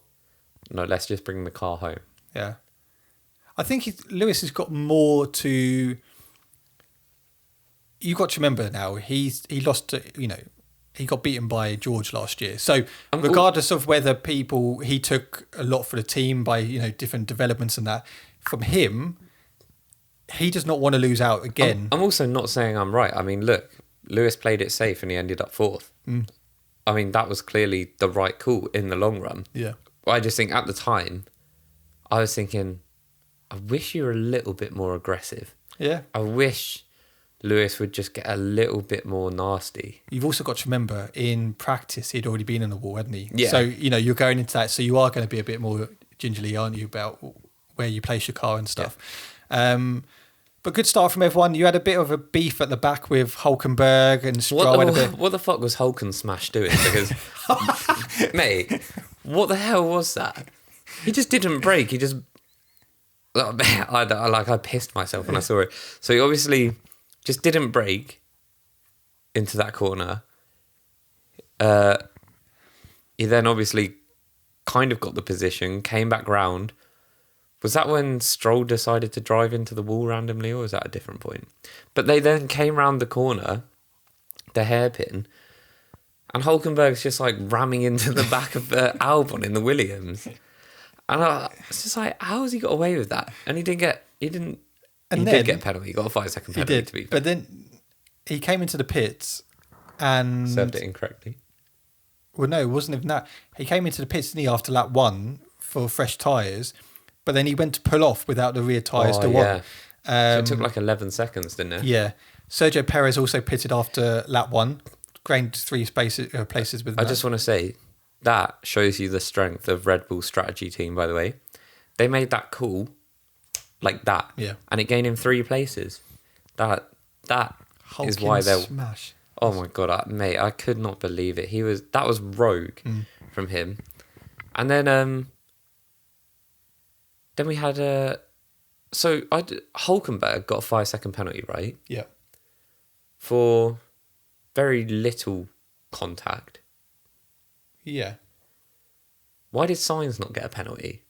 No, let's just bring the car home. Yeah. I think Lewis has got more to... You've got to remember now, he lost to, he got beaten by George last year. So regardless of whether he took a lot for the team by, different developments and that, from him, he does not want to lose out again. I'm also not saying I'm right. I mean, look, Lewis played it safe and he ended up fourth. I mean, that was clearly the right call in the long run. Yeah. I just think at the time, I was thinking, I wish you were a little bit more aggressive. Yeah. I wish Lewis would just get a little bit more nasty. You've also got to remember, in practice, he'd already been in the wall, hadn't he? Yeah. So, you're going into that, so you are going to be a bit more gingerly, aren't you, about where you place your car and stuff. Yeah. But good start from everyone. You had a bit of a beef at the back with Hulkenberg and Stroll. What the fuck was Hulken Smash doing? Because, mate, what the hell was that? He just didn't brake. He just... I pissed myself when I saw it. So he obviously just didn't brake into that corner. He then obviously kind of got the position, came back round. Was that when Stroll decided to drive into the wall randomly, or was that a different point? But they then came round the corner, the hairpin, and Hulkenberg's just like ramming into the back of Albon in the Williams. And it's just like, how has he got away with that? And he did get a penalty. He got a 5 second penalty to be fair. But then he came into the pits and... Served it incorrectly. Well, no, it wasn't even that. He came into the pits, didn't he, after lap 1 for fresh tyres, but then he went to pull off without the rear tyres to one. So it took like 11 seconds, didn't it? Yeah. Sergio Perez also pitted after lap 1, gained 3 places with I just want to say, that shows you the strength of Red Bull's strategy team, by the way. They made that call like that. Yeah. And it gained him 3 places. That is why they're... Smash. Oh my God, mate, I could not believe it. That was rogue from him. And then we had Hulkenberg got a 5 second penalty, right? Yeah. For very little contact. Yeah. Why did Sainz not get a penalty?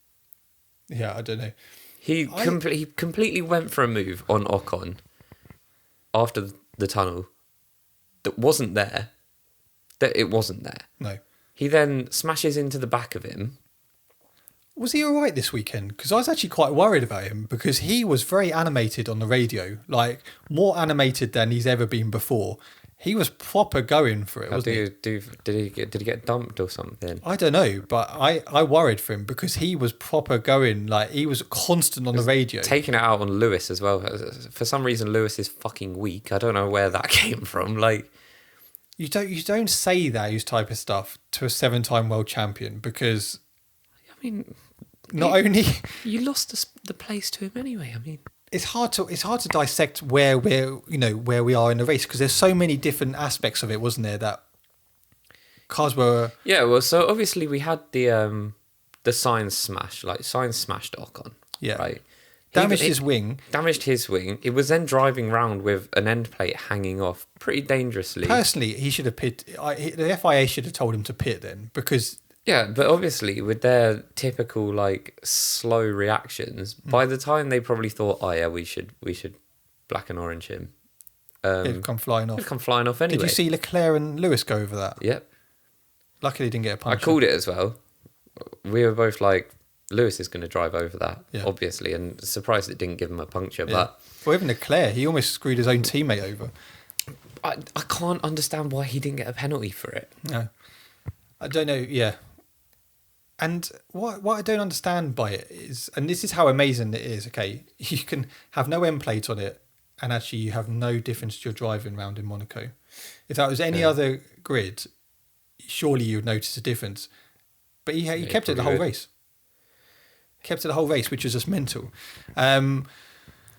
Yeah, I don't know. He completely went for a move on Ocon after the tunnel that wasn't there. That it wasn't there. No. He then smashes into the back of him. Was he all right this weekend? Because I was actually quite worried about him because he was very animated on the radio, like more animated than he's ever been before. He was proper going for it, wasn't he? Did he get dumped or something? I don't know, but I worried for him because he was proper going, like he was constant on the radio. Taking it out on Lewis as well. For some reason, Lewis is fucking weak. I don't know where that came from. Like, you don't say that type of stuff to a 7-time world champion because I mean, not only you lost the place to him anyway. I mean, it's hard to dissect where we are in the race because there's so many different aspects of it, wasn't there? That cars were well, so obviously we had the Sainz smash, like Sainz smashed Ocon, right? Damaged his wing. Damaged his wing. It was then driving round with an end plate hanging off pretty dangerously. Personally, he should have pit. The FIA should have told him to pit then because. Yeah, but obviously with their typical like slow reactions, by the time they probably thought, oh yeah, we should black and orange him. He'd come flying off. He'd come flying off anyway. Did you see Leclerc and Lewis go over that? Yep. Luckily, he didn't get a punch. I called it as well. We were both like, Lewis is going to drive over that, obviously, and surprised it didn't give him a puncture. Yeah. But well, even Leclerc, he almost screwed his own teammate over. I can't understand why he didn't get a penalty for it. No, I don't know. Yeah. And what I don't understand by it is, and this is how amazing it is, okay, you can have no end plate on it and actually you have no difference to your driving round in Monaco. If that was any other grid, surely you would notice a difference. But he kept it the whole race. Kept it the whole race, which was just mental. So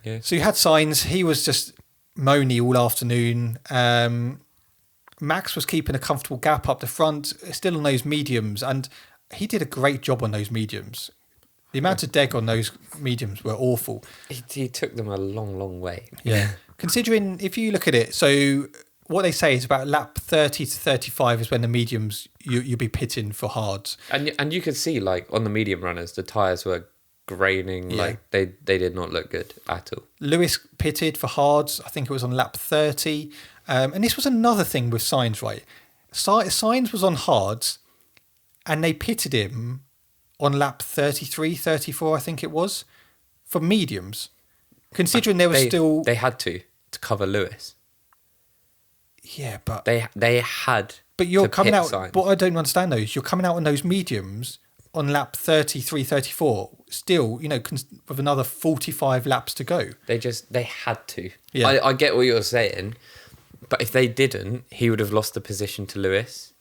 you had Sainz, he was just moany all afternoon. Max was keeping a comfortable gap up the front, still on those mediums, and he did a great job on those mediums. The amount of deg on those mediums were awful. He took them a long, long way. Yeah. Considering, if you look at it, so what they say is about lap 30 to 35 is when the mediums, you'll be pitting for hards. And you could see, like, on the medium runners, the tyres were graining. Like, they did not look good at all. Lewis pitted for hards. I think it was on lap 30. And this was another thing with Sainz, right? Sainz was on hards, and they pitted him on lap 33, 34, I think it was, for mediums. Considering there was still... They had to cover Lewis. Yeah, but... They had But you're to coming pit out... Sainz. What I don't understand, though, is you're coming out on those mediums on lap 33, 34, still, with another 45 laps to go. They had to. Yeah. I get what you're saying, but if they didn't, he would have lost the position to Lewis.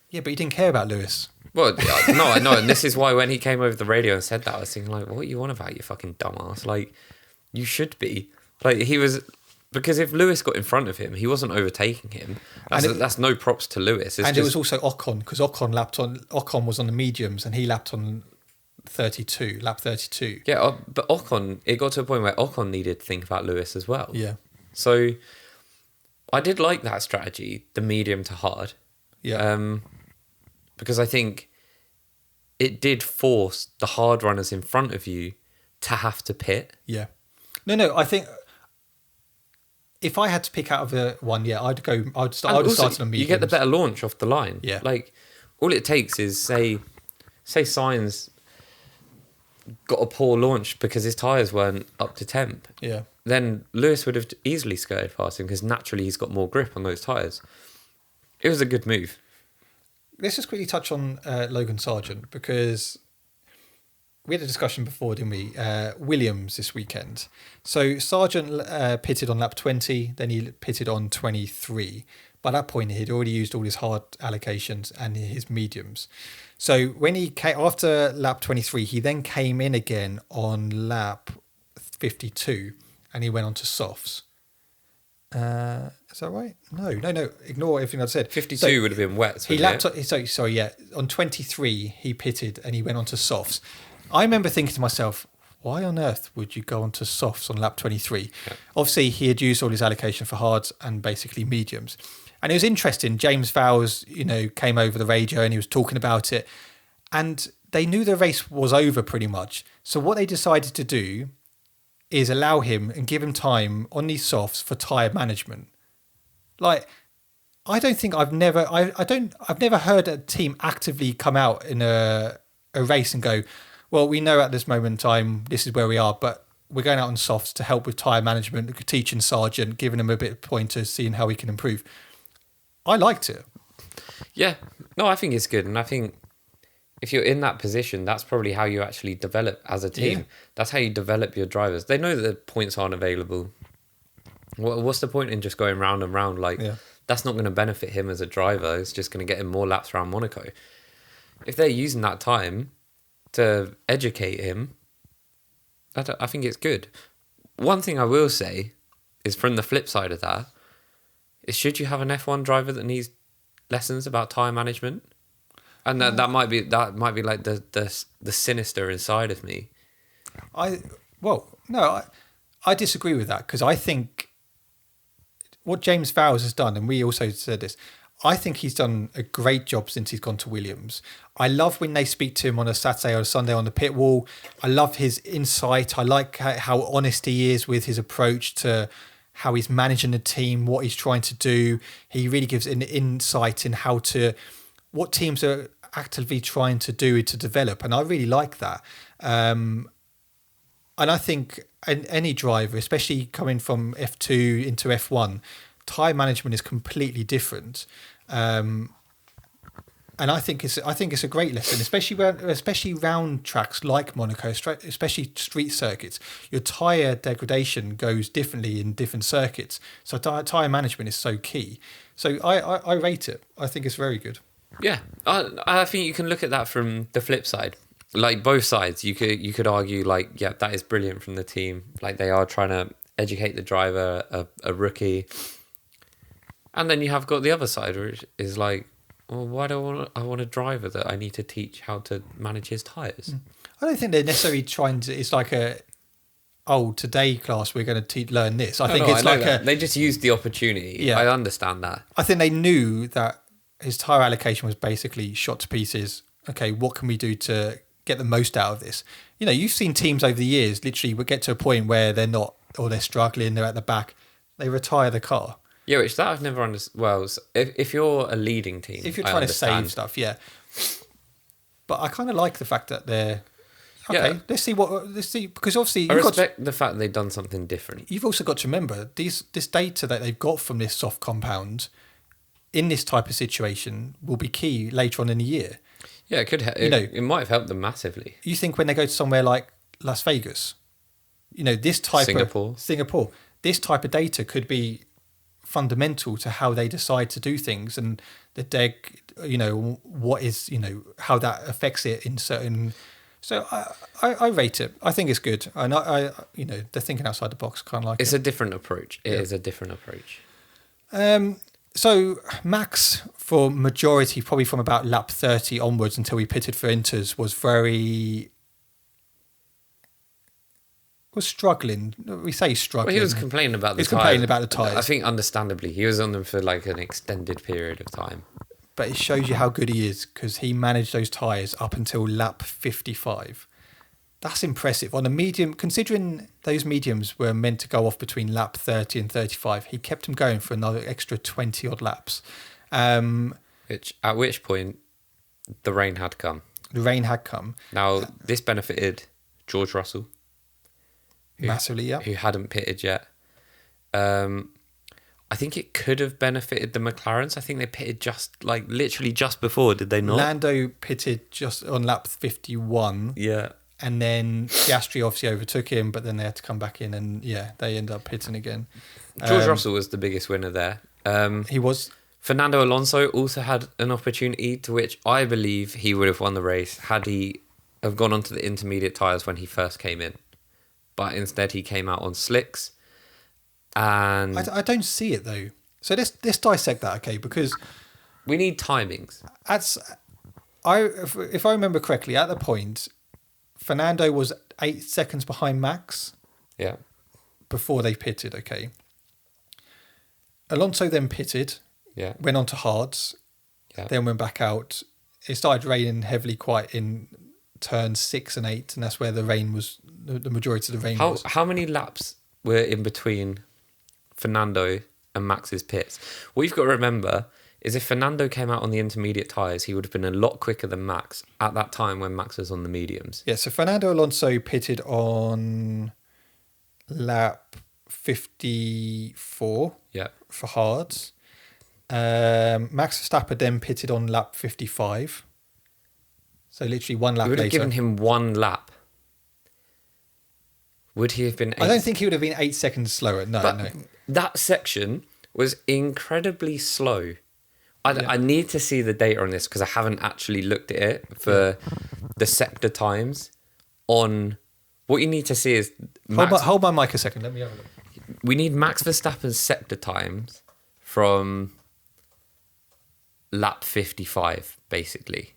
Yeah, but he didn't care about Lewis. Well, no, I know, and this is why when he came over the radio and said that, I was thinking, like, what are you on about, you fucking dumbass? Like, you should be. Like, he was... Because if Lewis got in front of him, he wasn't overtaking him. That's no props to Lewis. It was also Ocon, because Ocon was on the mediums and he lapped on lap 32. Yeah, but Ocon, it got to a point where Ocon needed to think about Lewis as well. Yeah. So I did like that strategy, the medium to hard. Yeah. Because I think it did force the hard runners in front of you to have to pit. Yeah. No, I think if I had to pick out of one, I'd have started on mediums. You get the better launch off the line. Yeah. Like, all it takes is, say Sainz got a poor launch because his tyres weren't up to temp. Yeah. Then Lewis would have easily skirted past him because naturally he's got more grip on those tyres. It was a good move. Let's just quickly touch on Logan Sargent, because we had a discussion before, didn't we? Williams this weekend. So Sargent pitted on lap 20, then he pitted on 23. By that point, he'd already used all his hard allocations and his mediums. So when he came after lap 23, he then came in again on lap 52, and he went on to softs. Is that right? No. Ignore everything I said. 52 would have been wet. He lapped. On 23 he pitted and he went on to softs. I remember thinking to myself, why on earth would you go on to softs on lap 23? Yeah. Obviously, he had used all his allocation for hards and basically mediums. And it was interesting. James Vowles, came over the radio and he was talking about it. And they knew the race was over pretty much. So what they decided to do is allow him and give him time on these softs for tyre management. Like, I don't think I've never heard a team actively come out in a race and go, well, we know at this moment in time this is where we are, but we're going out on softs to help with tyre management, teaching Sargent, giving him a bit of pointers, seeing how he can improve. I liked it. Yeah, no, I think it's good, and I think if you're in that position, that's probably how you actually develop as a team. Yeah. That's how you develop your drivers. They know that the points aren't available. What's the point in just going round and round? Like, that's not going to benefit him as a driver. It's just going to get him more laps around Monaco. If they're using that time to educate him, I think it's good. One thing I will say is, from the flip side of that, is should you have an F1 driver that needs lessons about tyre management? And that might be like the sinister inside of me. I disagree with that, because I think what James Vowles has done, and we also said this, I think he's done a great job since he's gone to Williams. I love when they speak to him on a Saturday or a Sunday on the pit wall. I love his insight. I like how honest he is with his approach to how he's managing the team, what he's trying to do. He really gives an insight in what teams are actively trying to do to develop. And I really like that. And I think any driver, especially coming from F2 into F1, tyre management is completely different. And I think it's a great lesson, especially round tracks like Monaco, especially street circuits. Your tyre degradation goes differently in different circuits, so tyre management is so key. So I rate it. I think it's very good. Yeah, I think you can look at that from the flip side, like both sides. You could argue like, yeah, that is brilliant from the team. Like, they are trying to educate the driver, a rookie, and then you have got the other side, which is like, well, why do I want a driver that I need to teach how to manage his tyres? I don't think they're necessarily trying to. It's like today class we're going to learn this. I think it's like they just used the opportunity. Yeah, I understand that. I think they knew that his tyre allocation was basically shot to pieces. Okay, what can we do to get the most out of this? You know, you've seen teams over the years literally would get to a point where they're not, or they're struggling, they're at the back, they retire the car. Yeah, which that I've never understood. Well, if you're a leading team, if you're trying to save stuff, yeah. But I kind of like the fact that they're okay. Yeah. Let's see, because obviously I respect the fact they've done something different. You've also got to remember this data that they've got from this soft compound in this type of situation will be key later on in the year. Yeah, it could. It might have helped them massively. You think when they go to somewhere like Las Vegas, this type of Singapore, this type of data could be fundamental to how they decide to do things, and the what is how that affects it in certain. So I rate it. I think it's good, and I they're thinking outside the box. Kind of like it's a different approach. It is a different approach. So Max, for majority, probably from about lap 30 onwards until we pitted for Inters, was struggling. We say struggling. Well, he was complaining about the tyres. I think understandably. He was on them for like an extended period of time. But it shows you how good he is, because he managed those tyres up until lap 55. That's impressive. On a medium, considering those mediums were meant to go off between lap 30 and 35, he kept them going for another extra 20 odd laps. At which point, the rain had come. Now, this benefited George Russell. Massively, yeah. Who hadn't pitted yet. I think it could have benefited the McLarens. I think they pitted literally just before, did they not? Lando pitted just on lap 51. Yeah. And then Piastri obviously overtook him, but then they had to come back in, and they ended up pitting again. George Russell was the biggest winner there. He was. Fernando Alonso also had an opportunity to which I believe he would have won the race had he have gone onto the intermediate tyres when he first came in. But instead he came out on slicks. And I don't see it though. So let's dissect that, okay? Because we need timings. If I remember correctly, at the point, Fernando was 8 seconds behind Max. Yeah. Before they pitted, okay. Alonso then pitted. Yeah. Went on to hards. Yeah. Then went back out. It started raining heavily quite in turns 6 and 8, and that's where the rain was. The majority of the rain was. How many laps were in between Fernando and Max's pits. What you've got to remember is if Fernando came out on the intermediate tyres, he would have been a lot quicker than Max at that time when Max was on the mediums. Yeah, so Fernando Alonso pitted on lap 54 for hards. Max Verstappen then pitted on lap 55. So literally one lap later. We would have given him one lap. Would he have been 8? I don't think he would have been 8 seconds slower. No. That section was incredibly slow. I need to see the data on this because I haven't actually looked at it for the sector times. On what you need to see is hold my mic a second. Let me have a look. We need Max Verstappen's sector times from lap 55, basically.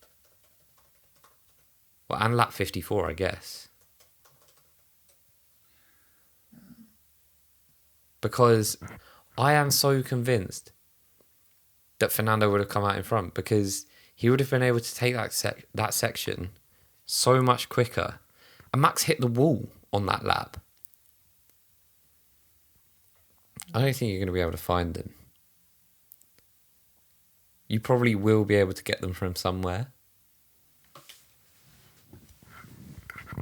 Well, and lap 54, I guess. Because I am so convinced that Fernando would have come out in front because he would have been able to take that section so much quicker. And Max hit the wall on that lap. I don't think you're going to be able to find them. You probably will be able to get them from somewhere.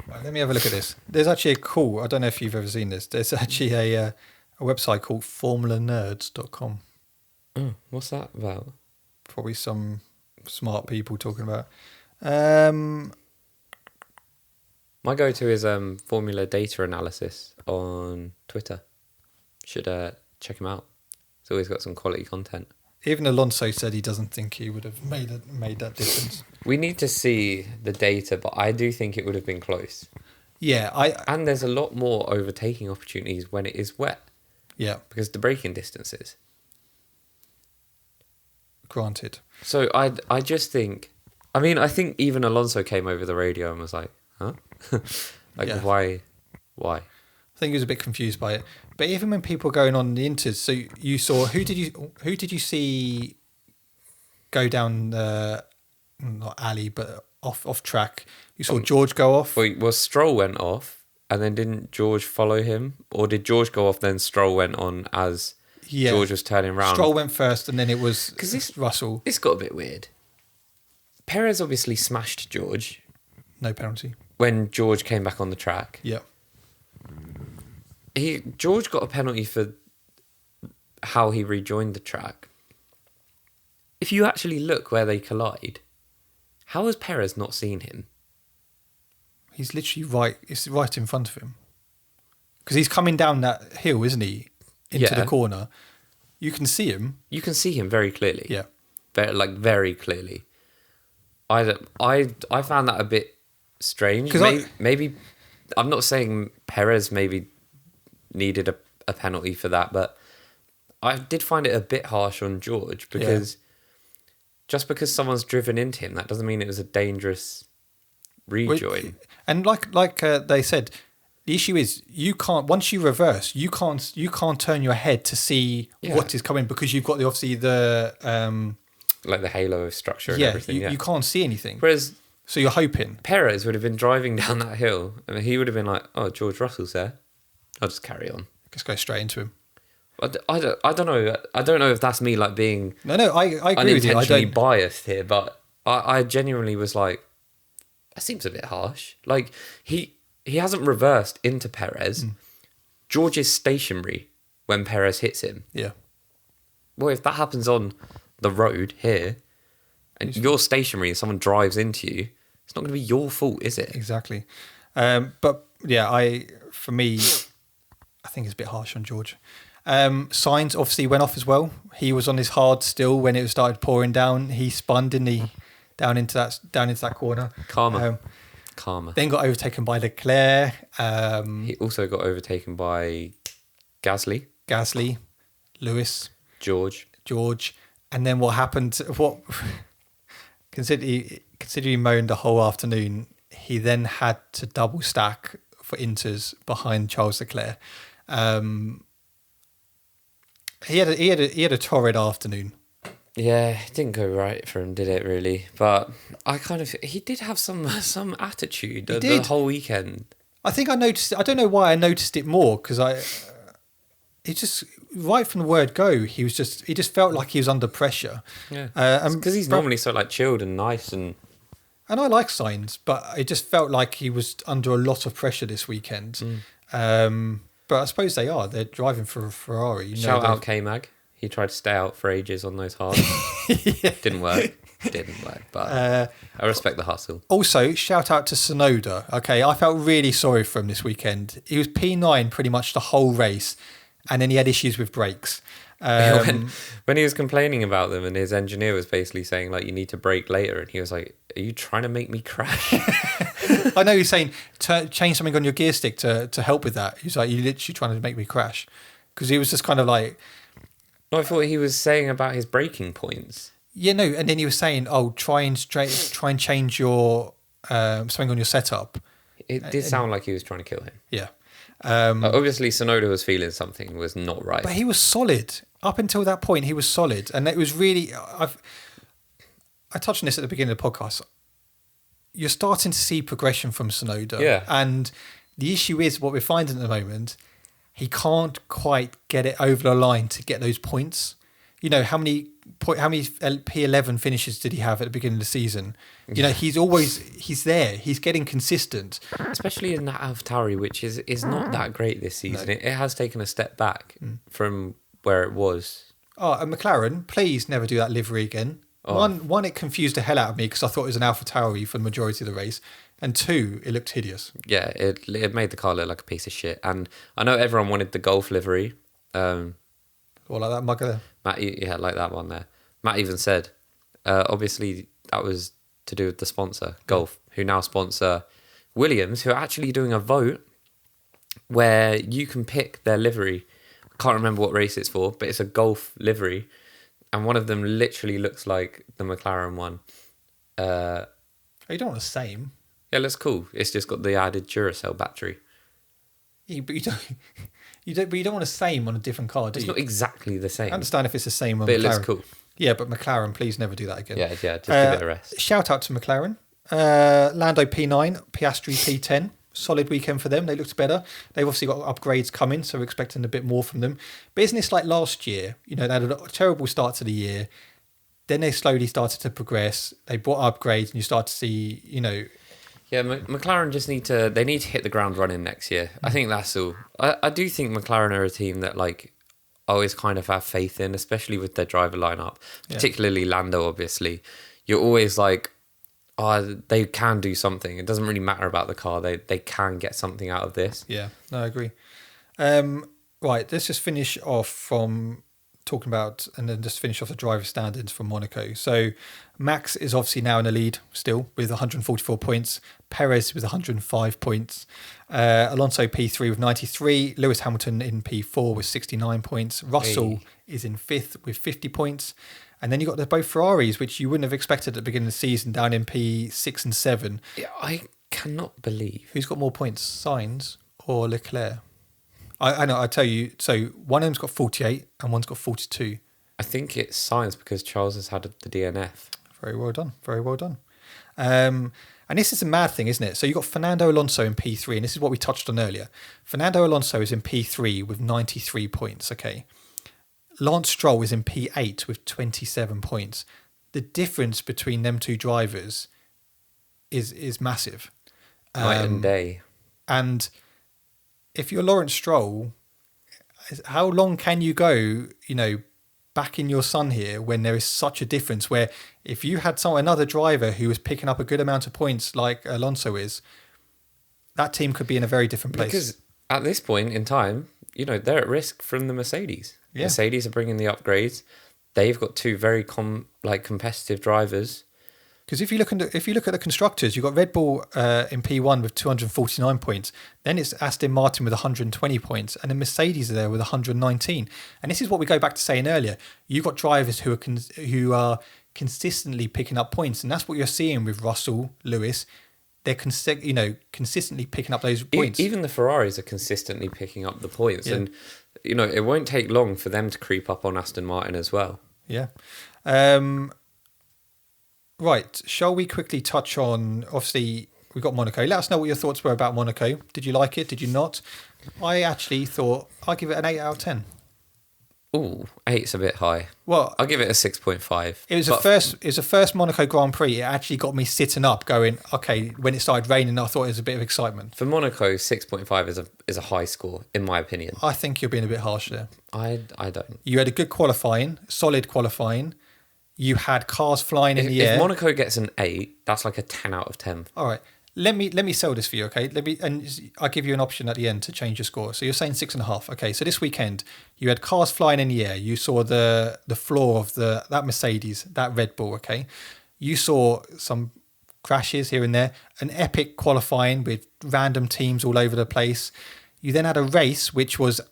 Right, let me have a look at this. There's actually I don't know if you've ever seen this. There's actually a website called formulanerds.com. Oh, what's that about? Probably some smart people talking about. My go-to is Formula Data Analysis on Twitter. Should check him out. He's always got some quality content. Even Alonso said he doesn't think he would have made that difference. We need to see the data, but I do think it would have been close. Yeah, and there's a lot more overtaking opportunities when it is wet. Yeah, because the braking distances. Granted. So I just think, I think even Alonso came over the radio and was like, huh? Why? I think he was a bit confused by it. But even when people are going on the inters, so you saw who did you see go down not alley but off track? You saw George go off. Well, Stroll went off, and then didn't George follow him, or did George go off then Stroll went on as George was turning around? Stroll went first, and then it was Russell. This got a bit weird. Perez obviously smashed George. No penalty. When George came back on the track. Yeah. George got a penalty for how he rejoined the track. If you actually look where they collide, how has Perez not seen him? He's literally right. It's right in front of him. Because he's coming down that hill, isn't he? Into the corner. You can see him. You can see him very clearly. Yeah. Very clearly. I found that a bit strange. Maybe I'm not saying Perez maybe needed a penalty for that, but I did find it a bit harsh on George because just because someone's driven into him, that doesn't mean it was a dangerous rejoin. And like they said, the issue is you can't, once you reverse, you can't turn your head to see what is coming because you've got the like the halo of structure and everything. You can't see anything. Whereas so you're hoping Perez would have been driving down that hill and he would have been like, oh, George Russell's there. I'll just carry on. Just go straight into him. I don't know. I don't know if that's me like being I agree with you. Unintentionally biased here, but I genuinely was like, that seems a bit harsh. Like he hasn't reversed into Perez. George is stationary when Perez hits him. Yeah. Well, if that happens on the road here, and you're stationary and someone drives into you, it's not going to be your fault, is it? Exactly. But yeah, for me, I think it's a bit harsh on George. Sainz obviously went off as well. He was on his hard still when it started pouring down. He spun, didn't he, down into that corner. Karma. Then got overtaken by Leclerc. He also got overtaken by Gasly, Lewis, George. And then what happened? Considering he moaned the whole afternoon, he then had to double stack for inters behind Charles Leclerc. He had a torrid afternoon. Yeah, it didn't go right for him, did it? Really, but he did have some attitude the whole weekend. I think I noticed. I don't know why I noticed it more because He just right from the word go, he just felt like he was under pressure. Yeah, And because he's normally so like chilled and nice I like Sainz, but it just felt like he was under a lot of pressure this weekend. But I suppose they are. They're driving for a Ferrari. Shout out K-Mag. He tried to stay out for ages on those hards. Didn't work. But I respect the hustle. Also, shout out to Tsunoda. Okay, I felt really sorry for him this weekend. He was P9 pretty much the whole race, and then he had issues with brakes. When he was complaining about them, and his engineer was basically saying like, "You need to brake later," and he was like, "Are you trying to make me crash?" I know he's saying change something on your gear stick to help with that. He's like, "You're literally trying to make me crash," because he was just kind of like. No, I thought he was saying about his braking points. Yeah, no, and then he was saying, "Oh, try and change your something on your setup." It did sound like he was trying to kill him. Yeah. Obviously, Tsunoda was feeling something was not right. But he was solid up until that point. He was solid, and it was really. I touched on this at the beginning of the podcast. You're starting to see progression from Tsunoda, Yeah. And the issue is what we're finding at the moment. He can't quite get it over the line to get those points. You know how many P11 finishes did he have at the beginning of the season? You know he's there. He's getting consistent, especially in that AlphaTauri, which is not that great this season. No. It has taken a step back from where it was. Oh, and McLaren, please never do that livery again. Oh. One, it confused the hell out of me because I thought it was an AlphaTauri for the majority of the race. And two, it looked hideous. Yeah, it made the car look like a piece of shit. And I know everyone wanted the Golf livery. Like that mugger there? Matt, yeah, like that one there. Matt even said, obviously that was to do with the sponsor, Golf, who now sponsor Williams, who are actually doing a vote where you can pick their livery. I can't remember what race it's for, but it's a Golf livery. And one of them literally looks like the McLaren one. You don't want the same. Yeah, it looks cool. It's just got the added Duracell battery. Yeah, but you don't want the same on a different car, do you? It's not exactly the same. I understand if it's the same on but McLaren. It looks cool. Yeah, but McLaren, please never do that again. Yeah, just give it a rest. Shout out to McLaren. Lando P9, Piastri P10. Solid weekend for them. They looked better. They've obviously got upgrades coming, so we're expecting a bit more from them. But isn't this like last year? You know, they had a terrible start to the year. Then they slowly started to progress. They brought upgrades, and you start to see, you know. Yeah, McLaren just need to hit the ground running next year. I think that's all. I do think McLaren are a team that like I always kind of have faith in, especially with their driver lineup, particularly Lando. Obviously, you're always like, oh, they can do something. It doesn't really matter about the car. They can get something out of this. Yeah, no, I agree. Right, let's just finish off from talking about, and then just finish off the driver standards from Monaco. So Max is obviously now in the lead still with 144 points. Perez with 105 points. Alonso P3 with 93. Lewis Hamilton in P4 with 69 points. Russell is in 5th with 50 points. And then you got both Ferraris, which you wouldn't have expected at the beginning of the season, down in P6 and 7. Yeah, I cannot believe. Who's got more points, Sainz or Leclerc? I know, I tell you, so one of them's got 48 and one's got 42. I think it's Sainz because Charles has had the DNF. Very well done. Very well done. And this is a mad thing, isn't it? So you've got Fernando Alonso in P3, and this is what we touched on earlier. Fernando Alonso is in P3 with 93 points, okay? Lance Stroll is in P8 with 27 points. The difference between them two drivers is massive. Night and day. And if you're Lawrence Stroll, how long can you go, you know, back in your sun here when there is such a difference where if you had another driver who was picking up a good amount of points like Alonso is, that team could be in a very different place. Because at this point in time, you know, they're at risk from the Mercedes. Yeah. Mercedes are bringing the upgrades. They've got two very competitive drivers. Because if you look at the constructors, you've got Red Bull in P1 with 249 points. Then it's Aston Martin with 120 points, and then Mercedes are there with 119. And this is what we go back to saying earlier. You've got drivers who are consistently picking up points, and that's what you're seeing with Russell, Lewis. They're consistently picking up those points. Even the Ferraris are consistently picking up the points, and you know it won't take long for them to creep up on Aston Martin as well. Yeah. Right, shall we quickly touch on, obviously, we got Monaco. Let us know what your thoughts were about Monaco. Did you like it? Did you not? I actually thought I'd give it an 8 out of 10. Ooh, 8's a bit high. Well, I'll give it a 6.5. it was the first Monaco Grand Prix. It actually got me sitting up, going, okay. When it started raining, I thought it was a bit of excitement. For Monaco, 6.5 is a high score, in my opinion. I think you're being a bit harsh there. I don't. You had a good qualifying, solid qualifying. You had cars flying in the air. If Monaco gets an 8, that's like a 10 out of 10. All right. Let me sell this for you, okay? And I'll give you an option at the end to change your score. So you're saying 6.5. Okay, so this weekend you had cars flying in the air. You saw the floor of that Mercedes, that Red Bull, okay? You saw some crashes here and there, an epic qualifying with random teams all over the place. You then had a race which was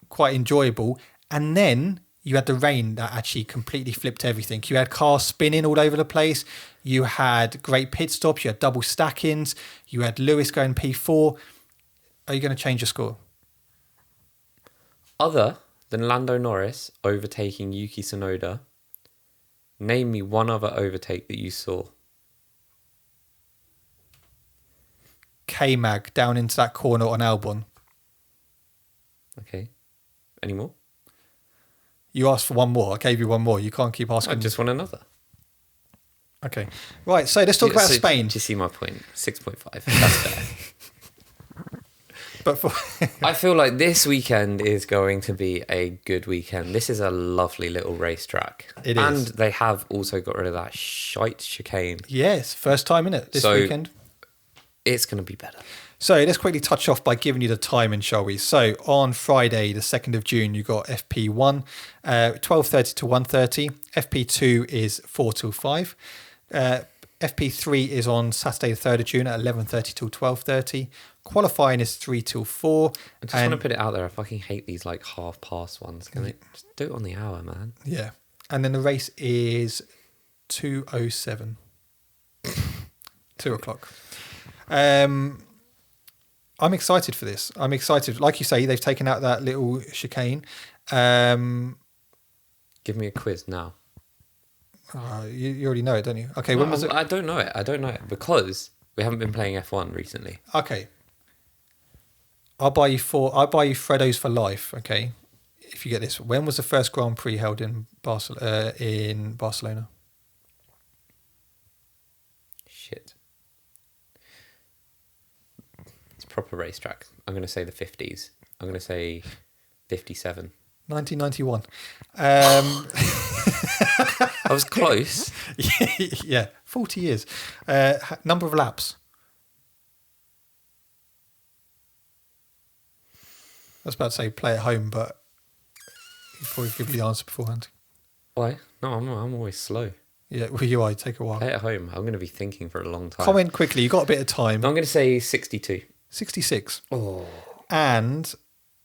quite enjoyable, and then you had the rain that actually completely flipped everything. You had cars spinning all over the place. You had great pit stops. You had double stack-ins. You had Lewis going P4. Are you going to change your score? Other than Lando Norris overtaking Yuki Tsunoda, name me one other overtake that you saw. K-Mag down into that corner on Albon. Okay. Any more? You asked for one more. I gave you one more. You can't keep asking. I just want another. Okay. Right, so let's talk about Spain. Do you see my point? 6.5. That's fair. But I feel like this weekend is going to be a good weekend. This is a lovely little racetrack. It is. And they have also got rid of that shite chicane. Yes, first time in it this weekend. It's going to be better. So let's quickly touch off by giving you the timing, shall we? So on Friday, the 2nd of June, you got FP1, 12:30 to 1:30. FP2 is 4 till 5. FP3 is on Saturday, the 3rd of June at 11:30 till 12:30. Qualifying is 3 till 4. I just want to put it out there. I fucking hate these like half-past ones. Can they just do it on the hour, man? Yeah. And then the race is 2:07. 2 o'clock. I'm excited for this. I'm excited. Like you say, they've taken out that little chicane. Give me a quiz now. You already know it, don't you? Okay, when was it? I don't know it. I don't know it because we haven't been playing F1 recently. Okay. I'll buy you Freddo's for life, okay? If you get this. When was the first Grand Prix held in Barcelona? Shit. It's a proper racetrack. I'm going to say the 50s. I'm going to say 57. 1991. I was close. Yeah, 40 years. Number of laps. I was about to say play at home, but you probably give me the answer beforehand. Why? No, I'm always slow. Yeah, well, you are. Take a while. Play at home. I'm going to be thinking for a long time. Comment quickly. You got a bit of time. I'm going to say 62. 66. Oh. And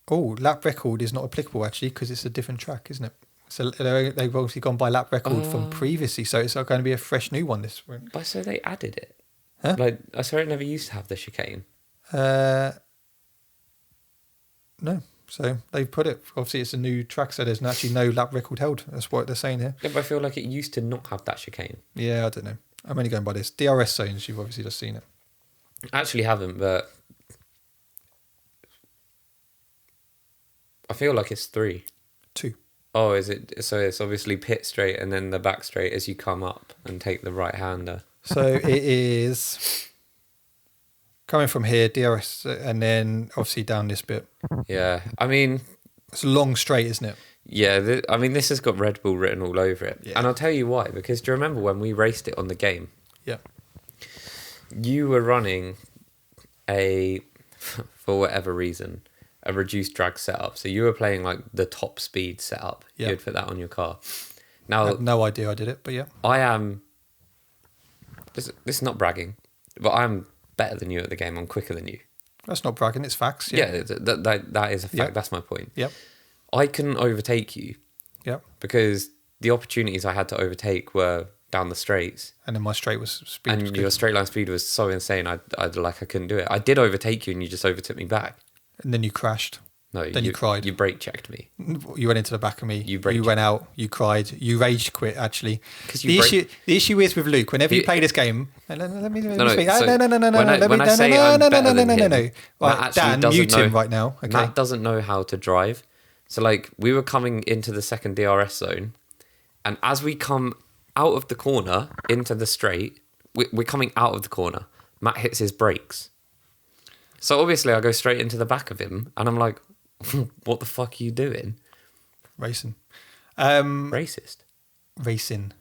lap record is not applicable actually because it's a different track, isn't it? So they've obviously gone by lap record from previously, so it's going to be a fresh new one this week. But so they added it. Huh? Like I swear it never used to have the chicane. No. So they've put it. Obviously, it's a new track, so there's actually no lap record held. That's what they're saying here. Yeah, but I feel like it used to not have that chicane. Yeah, I don't know. I'm only going by this. DRS zones, you've obviously just seen it. I actually haven't, but I feel like it's 3. 2. Oh, is it? So it's obviously pit straight and then the back straight as you come up and take the right hander. So it is coming from here, DRS, and then obviously down this bit. Yeah, I mean, it's a long straight, isn't it? Yeah, I mean, this has got Red Bull written all over it. Yeah. And I'll tell you why, because do you remember when we raced it on the game? Yeah. You were running for whatever reason, a reduced drag setup. So you were playing like the top speed setup. Yeah. You'd put that on your car. Now, I had no idea I did it, but yeah. I am, this is not bragging, but I'm better than you at the game. I'm quicker than you. That's not bragging, it's facts. Yeah, that is a fact. Yep. That's my point. Yep. I couldn't overtake you. Yep. Because the opportunities I had to overtake were down the straights. And then my straight was speed. And your straight line speed was so insane, I couldn't do it. I did overtake you and you just overtook me back. And then you crashed. No, Then you cried. You brake checked me. You went into the back of me. You went out. You cried. You rage quit. Actually, 'Cause the issue is with Luke. Whenever you play this game, let me speak. No. When I say I'm better than him, Right, Matt actually Dan, doesn't mute know. him right now. Okay. Matt doesn't know how to drive. So like we were coming into the second DRS zone, and as we come out of the corner into the straight, we're coming out of the corner. Matt hits his brakes. So obviously I go straight into the back of him, and I'm like, "What the fuck are you doing?" Racing. Racist. Racing.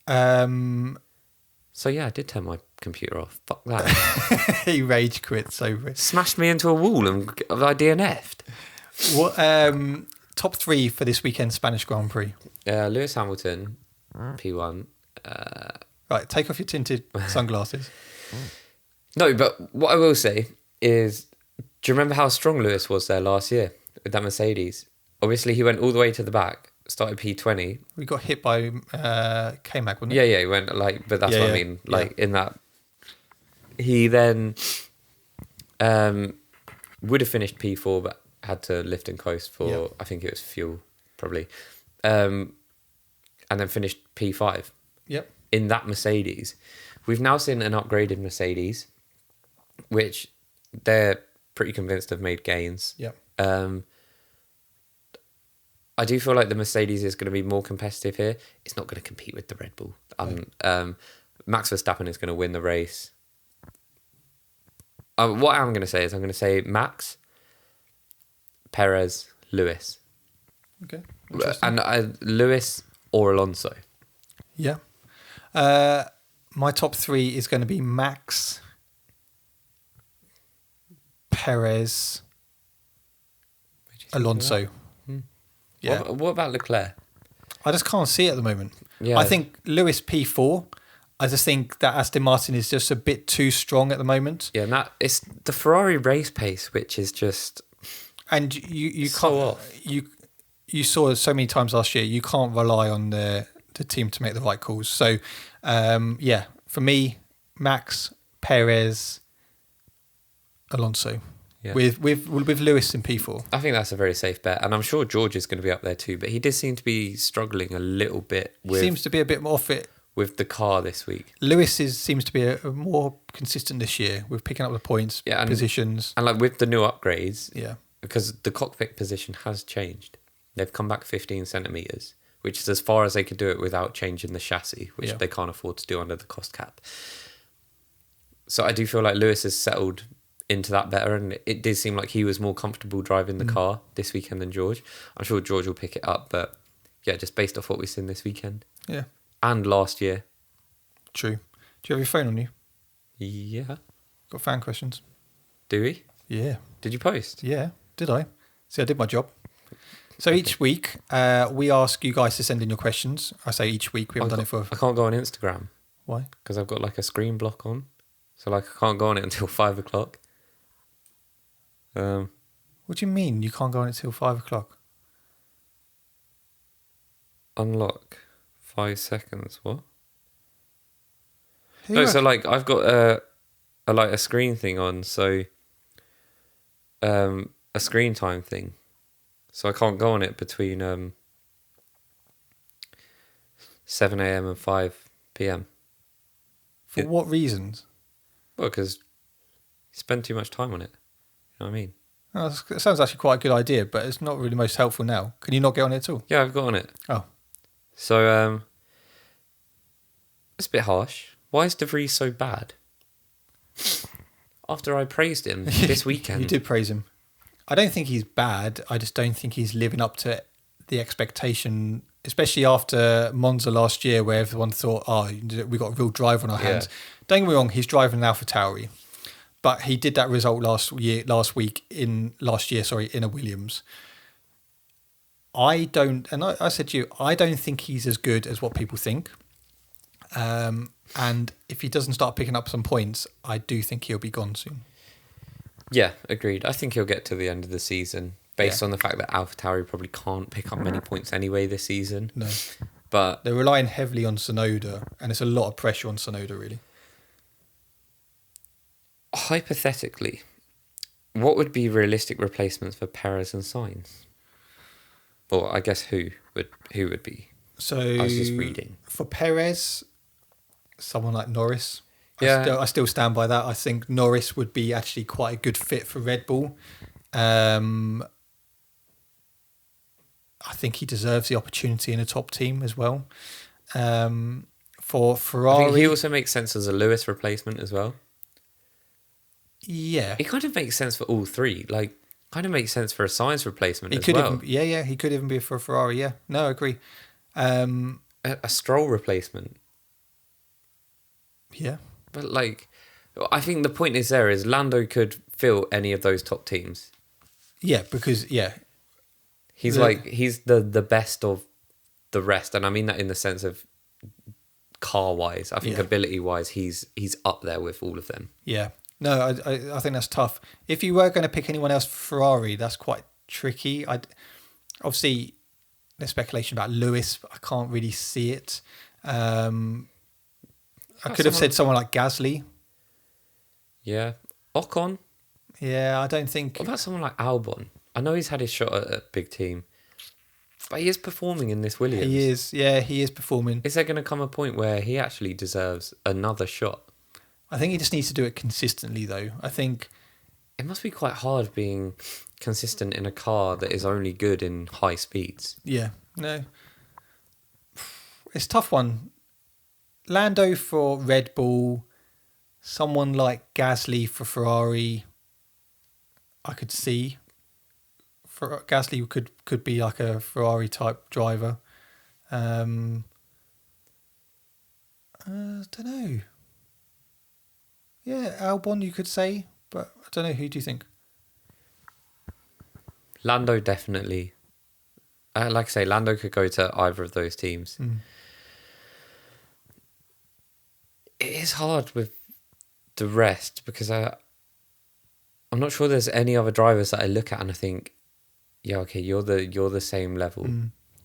So yeah, I did turn my computer off. Fuck that. He rage quit. So Smashed me into a wall and I DNF'd. what? Top 3 for this weekend Spanish Grand Prix. Lewis Hamilton, P1. Right, take off your tinted sunglasses. No, but what I will say is, do you remember how strong Lewis was there last year with that Mercedes? Obviously, he went all the way to the back, started P20. We got hit by K-Mag, wasn't it? Yeah, he went but that's what I mean. In that, he then would have finished P4, but had to lift and coast for, I think it was fuel, probably. And then finished P5. Yep. In that Mercedes. We've now seen an upgraded Mercedes, which they're pretty convinced have made gains. Yep. I do feel like the Mercedes is going to be more competitive here. It's not going to compete with the Red Bull. Max Verstappen is going to win the race. What I'm going to say is I'm going to say Max, Perez, Lewis. Okay. And Lewis or Alonso. Yeah. My top 3 is going to be Max, Perez, Alonso. Yeah. What about Leclerc? I just can't see it at the moment. Yeah. I think Lewis P4. I just think that Aston Martin is just a bit too strong at the moment. Yeah, and it's the Ferrari race pace, which is just... And you so can't... off. You saw so many times last year, you can't rely on the team to make the right calls. So, for me, Max, Perez, Alonso. Yeah. With Lewis in P4. I think that's a very safe bet. And I'm sure George is going to be up there too, but he did seem to be struggling a little bit with... Seems to be a bit more fit. With the car this week. Lewis seems to be a more consistent this year with picking up the points, positions. And like with the new upgrades, yeah, because the cockpit position has changed. They've come back 15 centimetres, which is as far as they could do it without changing the chassis, which they can't afford to do under the cost cap. So I do feel like Lewis has settled into that better, and it did seem like he was more comfortable driving the car this weekend than George. I'm sure George will pick it up, but yeah, just based off what we've seen this weekend. Yeah. And last year. True. Do you have your phone on you? Yeah. Got fan questions? Do we? Yeah. Did you post? Yeah. Did I? See, I did my job. So each week, we ask you guys to send in your questions. I say each week. We haven't done it for... I can't go on Instagram. Why? Because I've got like a screen block on. So like I can't go on it until 5 o'clock. What do you mean you can't go on it till 5 o'clock? Unlock 5 seconds. What? So like I've got a screen thing on, so a screen time thing. So I can't go on it between 7 a.m. and 5 p.m. For what reasons? Well, because you spend too much time on it. You know what I mean? Oh, it sounds actually quite a good idea, but it's not really most helpful now. Can you not get on it at all? Yeah, I've got on it. Oh. So it's a bit harsh. Why is De Vries so bad? After I praised him this weekend. You did praise him. I don't think he's bad. I just don't think he's living up to the expectation, especially after Monza last year, where everyone thought, we got a real drive on our hands. Don't get me wrong, he's driving an AlphaTauri, but he did that result last year in a Williams. I said to you, I don't think he's as good as what people think. And if he doesn't start picking up some points, I do think he'll be gone soon. Yeah, agreed. I think he'll get to the end of the season based on the fact that AlphaTauri probably can't pick up many points anyway this season. No. But they're relying heavily on Tsunoda, and it's a lot of pressure on Tsunoda, really. Hypothetically, What would be realistic replacements for Perez and Sainz? Or I guess who would be? So I was just reading. for Perez, someone like Norris. Yeah. I still stand by that. I think Norris would be actually quite a good fit for Red Bull. I think he deserves the opportunity in a top team as well. For Ferrari, I think he also makes sense as a Lewis replacement as well. yeah, It kind of makes sense for all three. Like, kind of makes sense for a Sainz replacement he as could well. even, yeah, he could even be for a Ferrari. Yeah, no, I agree. A Stroll replacement. Yeah, But like, I think the point is Lando could fill any of those top teams. yeah, because He's the best of the rest, and I mean that in the sense of car wise. I think Yeah. ability wise, he's up there with all of them. yeah. No, I think that's tough. If you were going to pick anyone else for Ferrari, that's quite tricky. Obviously there's speculation about Lewis, but I can't really see it. I could have said someone like Gasly. Yeah, Ocon. Yeah, I don't think. What about someone like Albon? I know he's had his shot at a big team, but he is performing in this Williams. He is. Yeah, he is performing. Is there going to come a point where he actually deserves another shot? I think he just needs to do it consistently, though. I think It must be quite hard being consistent in a car that is only good in high speeds. Yeah, no. It's a tough one. Lando for Red Bull, someone like Gasly for Ferrari, I could see. For Gasly could be like a Ferrari type driver. I don't know. Yeah, Albon you could say, but I don't know. Who do you think? Lando definitely. Like I say, Lando could go to either of those teams. It is hard with the rest because I'm not sure there's any other drivers that I look at and I think, yeah, okay, you're the same level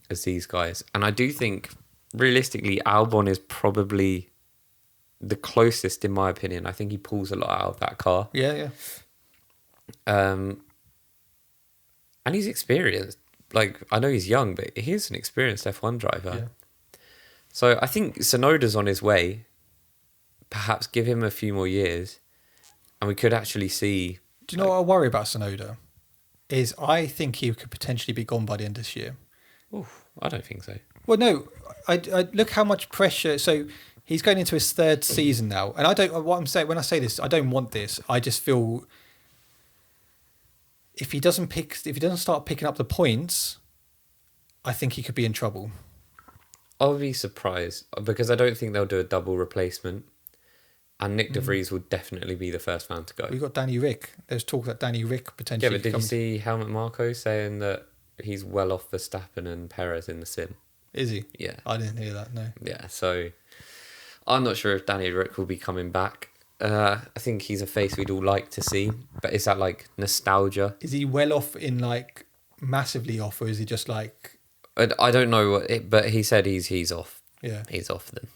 as these guys. And I do think realistically Albon is probably the closest in my opinion. I think he pulls a lot out of that car. Yeah. And he's experienced. Like, I know he's young, but he's an experienced F1 driver. Yeah. So I think Tsunoda's on his way. Perhaps give him a few more years and we could actually see... Do you know what I worry about Tsunoda? Is I think he could potentially be gone by the end of this year. Oof, I don't think so. Well, no. I look how much pressure... So he's going into his third season now. And I don't... What I'm saying... When I say this, I don't want this. I just feel... If he doesn't start picking up the points, I think he could be in trouble. I'll be surprised because I don't think they'll do a double replacement. And Nick De Vries will definitely be the first man to go. We've got Danny Rick. There's talk that Danny Rick potentially... Yeah, but did you see Helmut Marko saying that he's well off Verstappen and Perez in the sim? Is he? Yeah. I didn't hear that, no. Yeah, so I'm not sure if Danny Rick will be coming back. I think he's a face we'd all like to see, but is that like nostalgia? Is he well off in like massively off, or is he just like... I don't know, but he said he's off. Yeah. He's off then.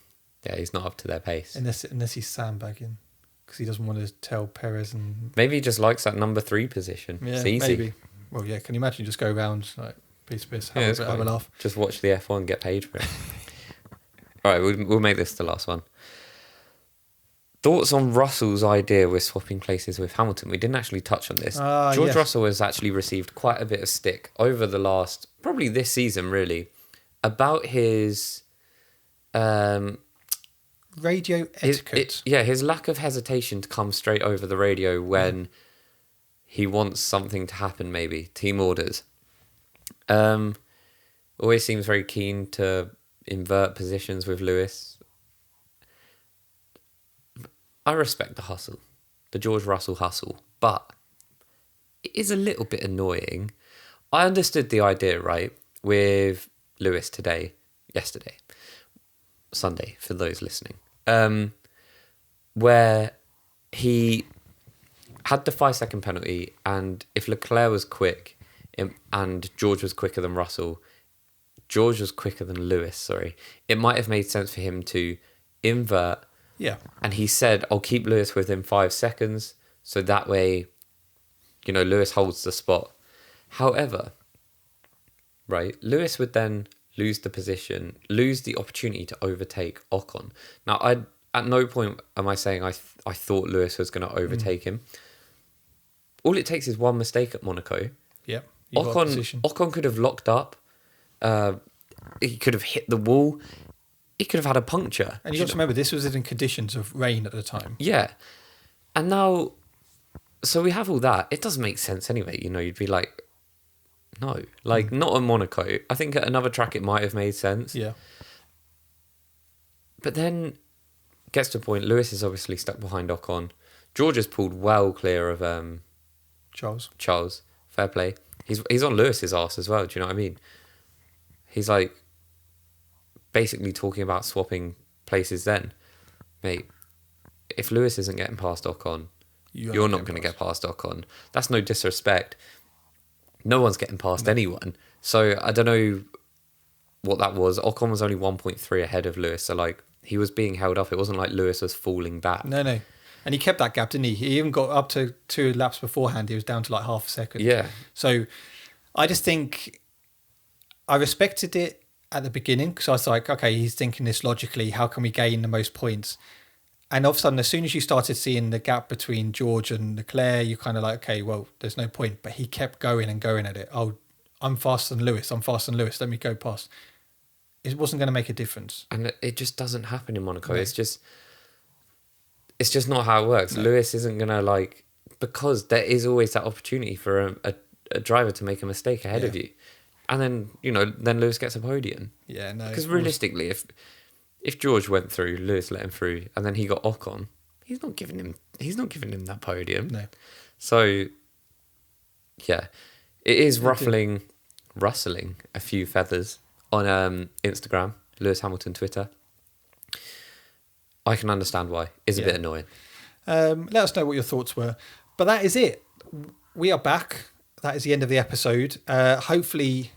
Yeah, he's not up to their pace. Unless he's sandbagging, because he doesn't want to tell Perez and... Maybe he just likes that number 3 position. Yeah, it's easy. maybe. Well, yeah, can you imagine just go around like piece, have a laugh. Just watch the F1, get paid for it. All right, we'll make this the last one. Thoughts on Russell's idea with swapping places with Hamilton? We didn't actually touch on this. George Russell has actually received quite a bit of stick over the last, probably this season really, about his... radio etiquette. His lack of hesitation to come straight over the radio when he wants something to happen, maybe. Team orders. Always seems very keen to invert positions with Lewis. I respect the hustle, the George Russell hustle, but it is a little bit annoying. I understood the idea, right, with Lewis yesterday, Sunday, for those listening, where he had the 5-second penalty, and if Leclerc was quick and George was quicker than Lewis, it might have made sense for him to invert. Yeah. And he said, I'll keep Lewis within 5 seconds, so that way, Lewis holds the spot. However, right, Lewis would then lose the opportunity to overtake Ocon. Now, at no point am I saying I thought Lewis was going to overtake him. All it takes is one mistake at Monaco. Yep. Ocon could have locked up. He could have hit the wall. He could have had a puncture. And you got to remember, this was in conditions of rain at the time. Yeah. And now, so we have all that. It doesn't make sense anyway. You'd be like, no. Like, not on Monaco. I think at another track it might have made sense. Yeah. But then, gets to a point, Lewis is obviously stuck behind Ocon. George has pulled well clear of Charles. Fair play. He's on Lewis's arse as well, do you know what I mean? He's like, basically talking about swapping places then. Mate, if Lewis isn't getting past Ocon, you're not going to get past Ocon. That's no disrespect. No one's getting past anyone. So I don't know what that was. Ocon was only 1.3 ahead of Lewis. So like, he was being held up. It wasn't like Lewis was falling back. No. And he kept that gap, didn't he? He even got up to 2 laps beforehand. He was down to like half a second. Yeah. So I just think I respected it at the beginning because I was like, okay, he's thinking this logically. How can we gain the most points? And all of a sudden, as soon as you started seeing the gap between George and Leclerc, you're kind of like, okay, well, there's no point. But he kept going and going at it. Oh, I'm faster than Lewis. Let me go past. It wasn't going to make a difference. And it just doesn't happen in Monaco. No. It's just not how it works. No. Lewis isn't going to because there is always that opportunity for a driver to make a mistake ahead of you. And then, then Lewis gets a podium. Yeah, no. Because realistically, if George went through, Lewis let him through, and then he got Ocon, he's not giving him that podium. No. So, yeah, it is rustling a few feathers on Instagram, Lewis Hamilton Twitter. I can understand why. It's a bit annoying. Let us know what your thoughts were. But that is it. We are back. That is the end of the episode. Hopefully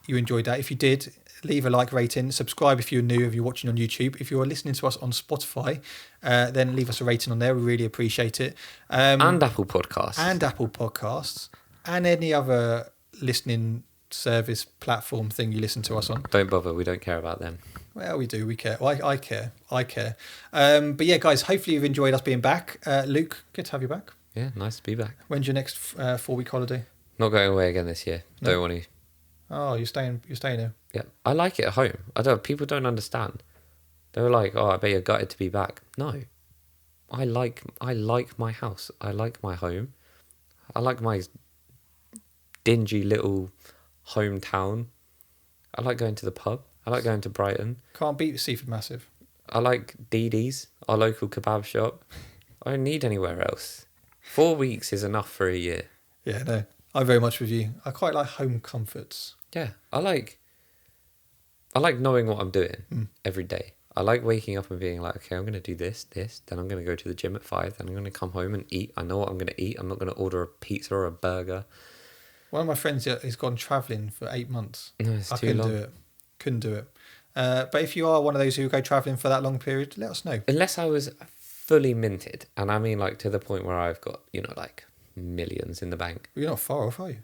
you enjoyed that. If you did, leave a like rating. Subscribe if you're new, if you're watching on YouTube. If you're listening to us on Spotify, then leave us a rating on there. We really appreciate it. And Apple Podcasts. And any other listening service platform thing you listen to us on. Don't bother. We don't care about them. Well, we do. We care. I care. But yeah, guys, hopefully you've enjoyed us being back. Luke, good to have you back. Yeah, nice to be back. When's your next 4-week holiday? Not going away again this year. No? Don't want to. Oh, you're staying here? Yeah. I like it at home. People don't understand. They were like, oh, I bet you're gutted to be back. No. I like my house. I like my home. I like my dingy little hometown. I like going to the pub. I like going to Brighton. Can't beat Seaford Massive. I like Didi's, our local kebab shop. I don't need anywhere else. 4 weeks is enough for a year. Yeah, no. I'm very much with you. I quite like home comforts. Yeah, I like knowing what I'm doing every day. I like waking up and being like, okay, I'm going to do this, then I'm going to go to the gym at 5, then I'm going to come home and eat. I know what I'm going to eat. I'm not going to order a pizza or a burger. One of my friends has gone travelling for 8 months. No, it's too long. Couldn't do it. But if you are one of those who go travelling for that long period, let us know. Unless I was fully minted, and I mean to the point where I've got, millions in the bank. Well, you're not far off, are you?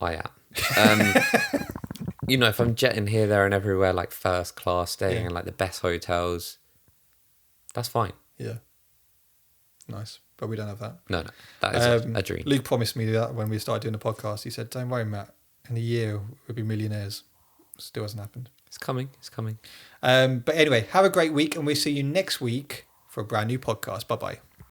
I am. If I'm jetting here, there and everywhere, first class, staying in the best hotels, that's fine. Yeah. Nice. But we don't have that. No. That is a dream. Luke promised me that when we started doing the podcast. He said, don't worry, Matt. In a year, we'll be millionaires. Still hasn't happened. It's coming. But anyway, have a great week, and we'll see you next week for a brand new podcast. Bye-bye.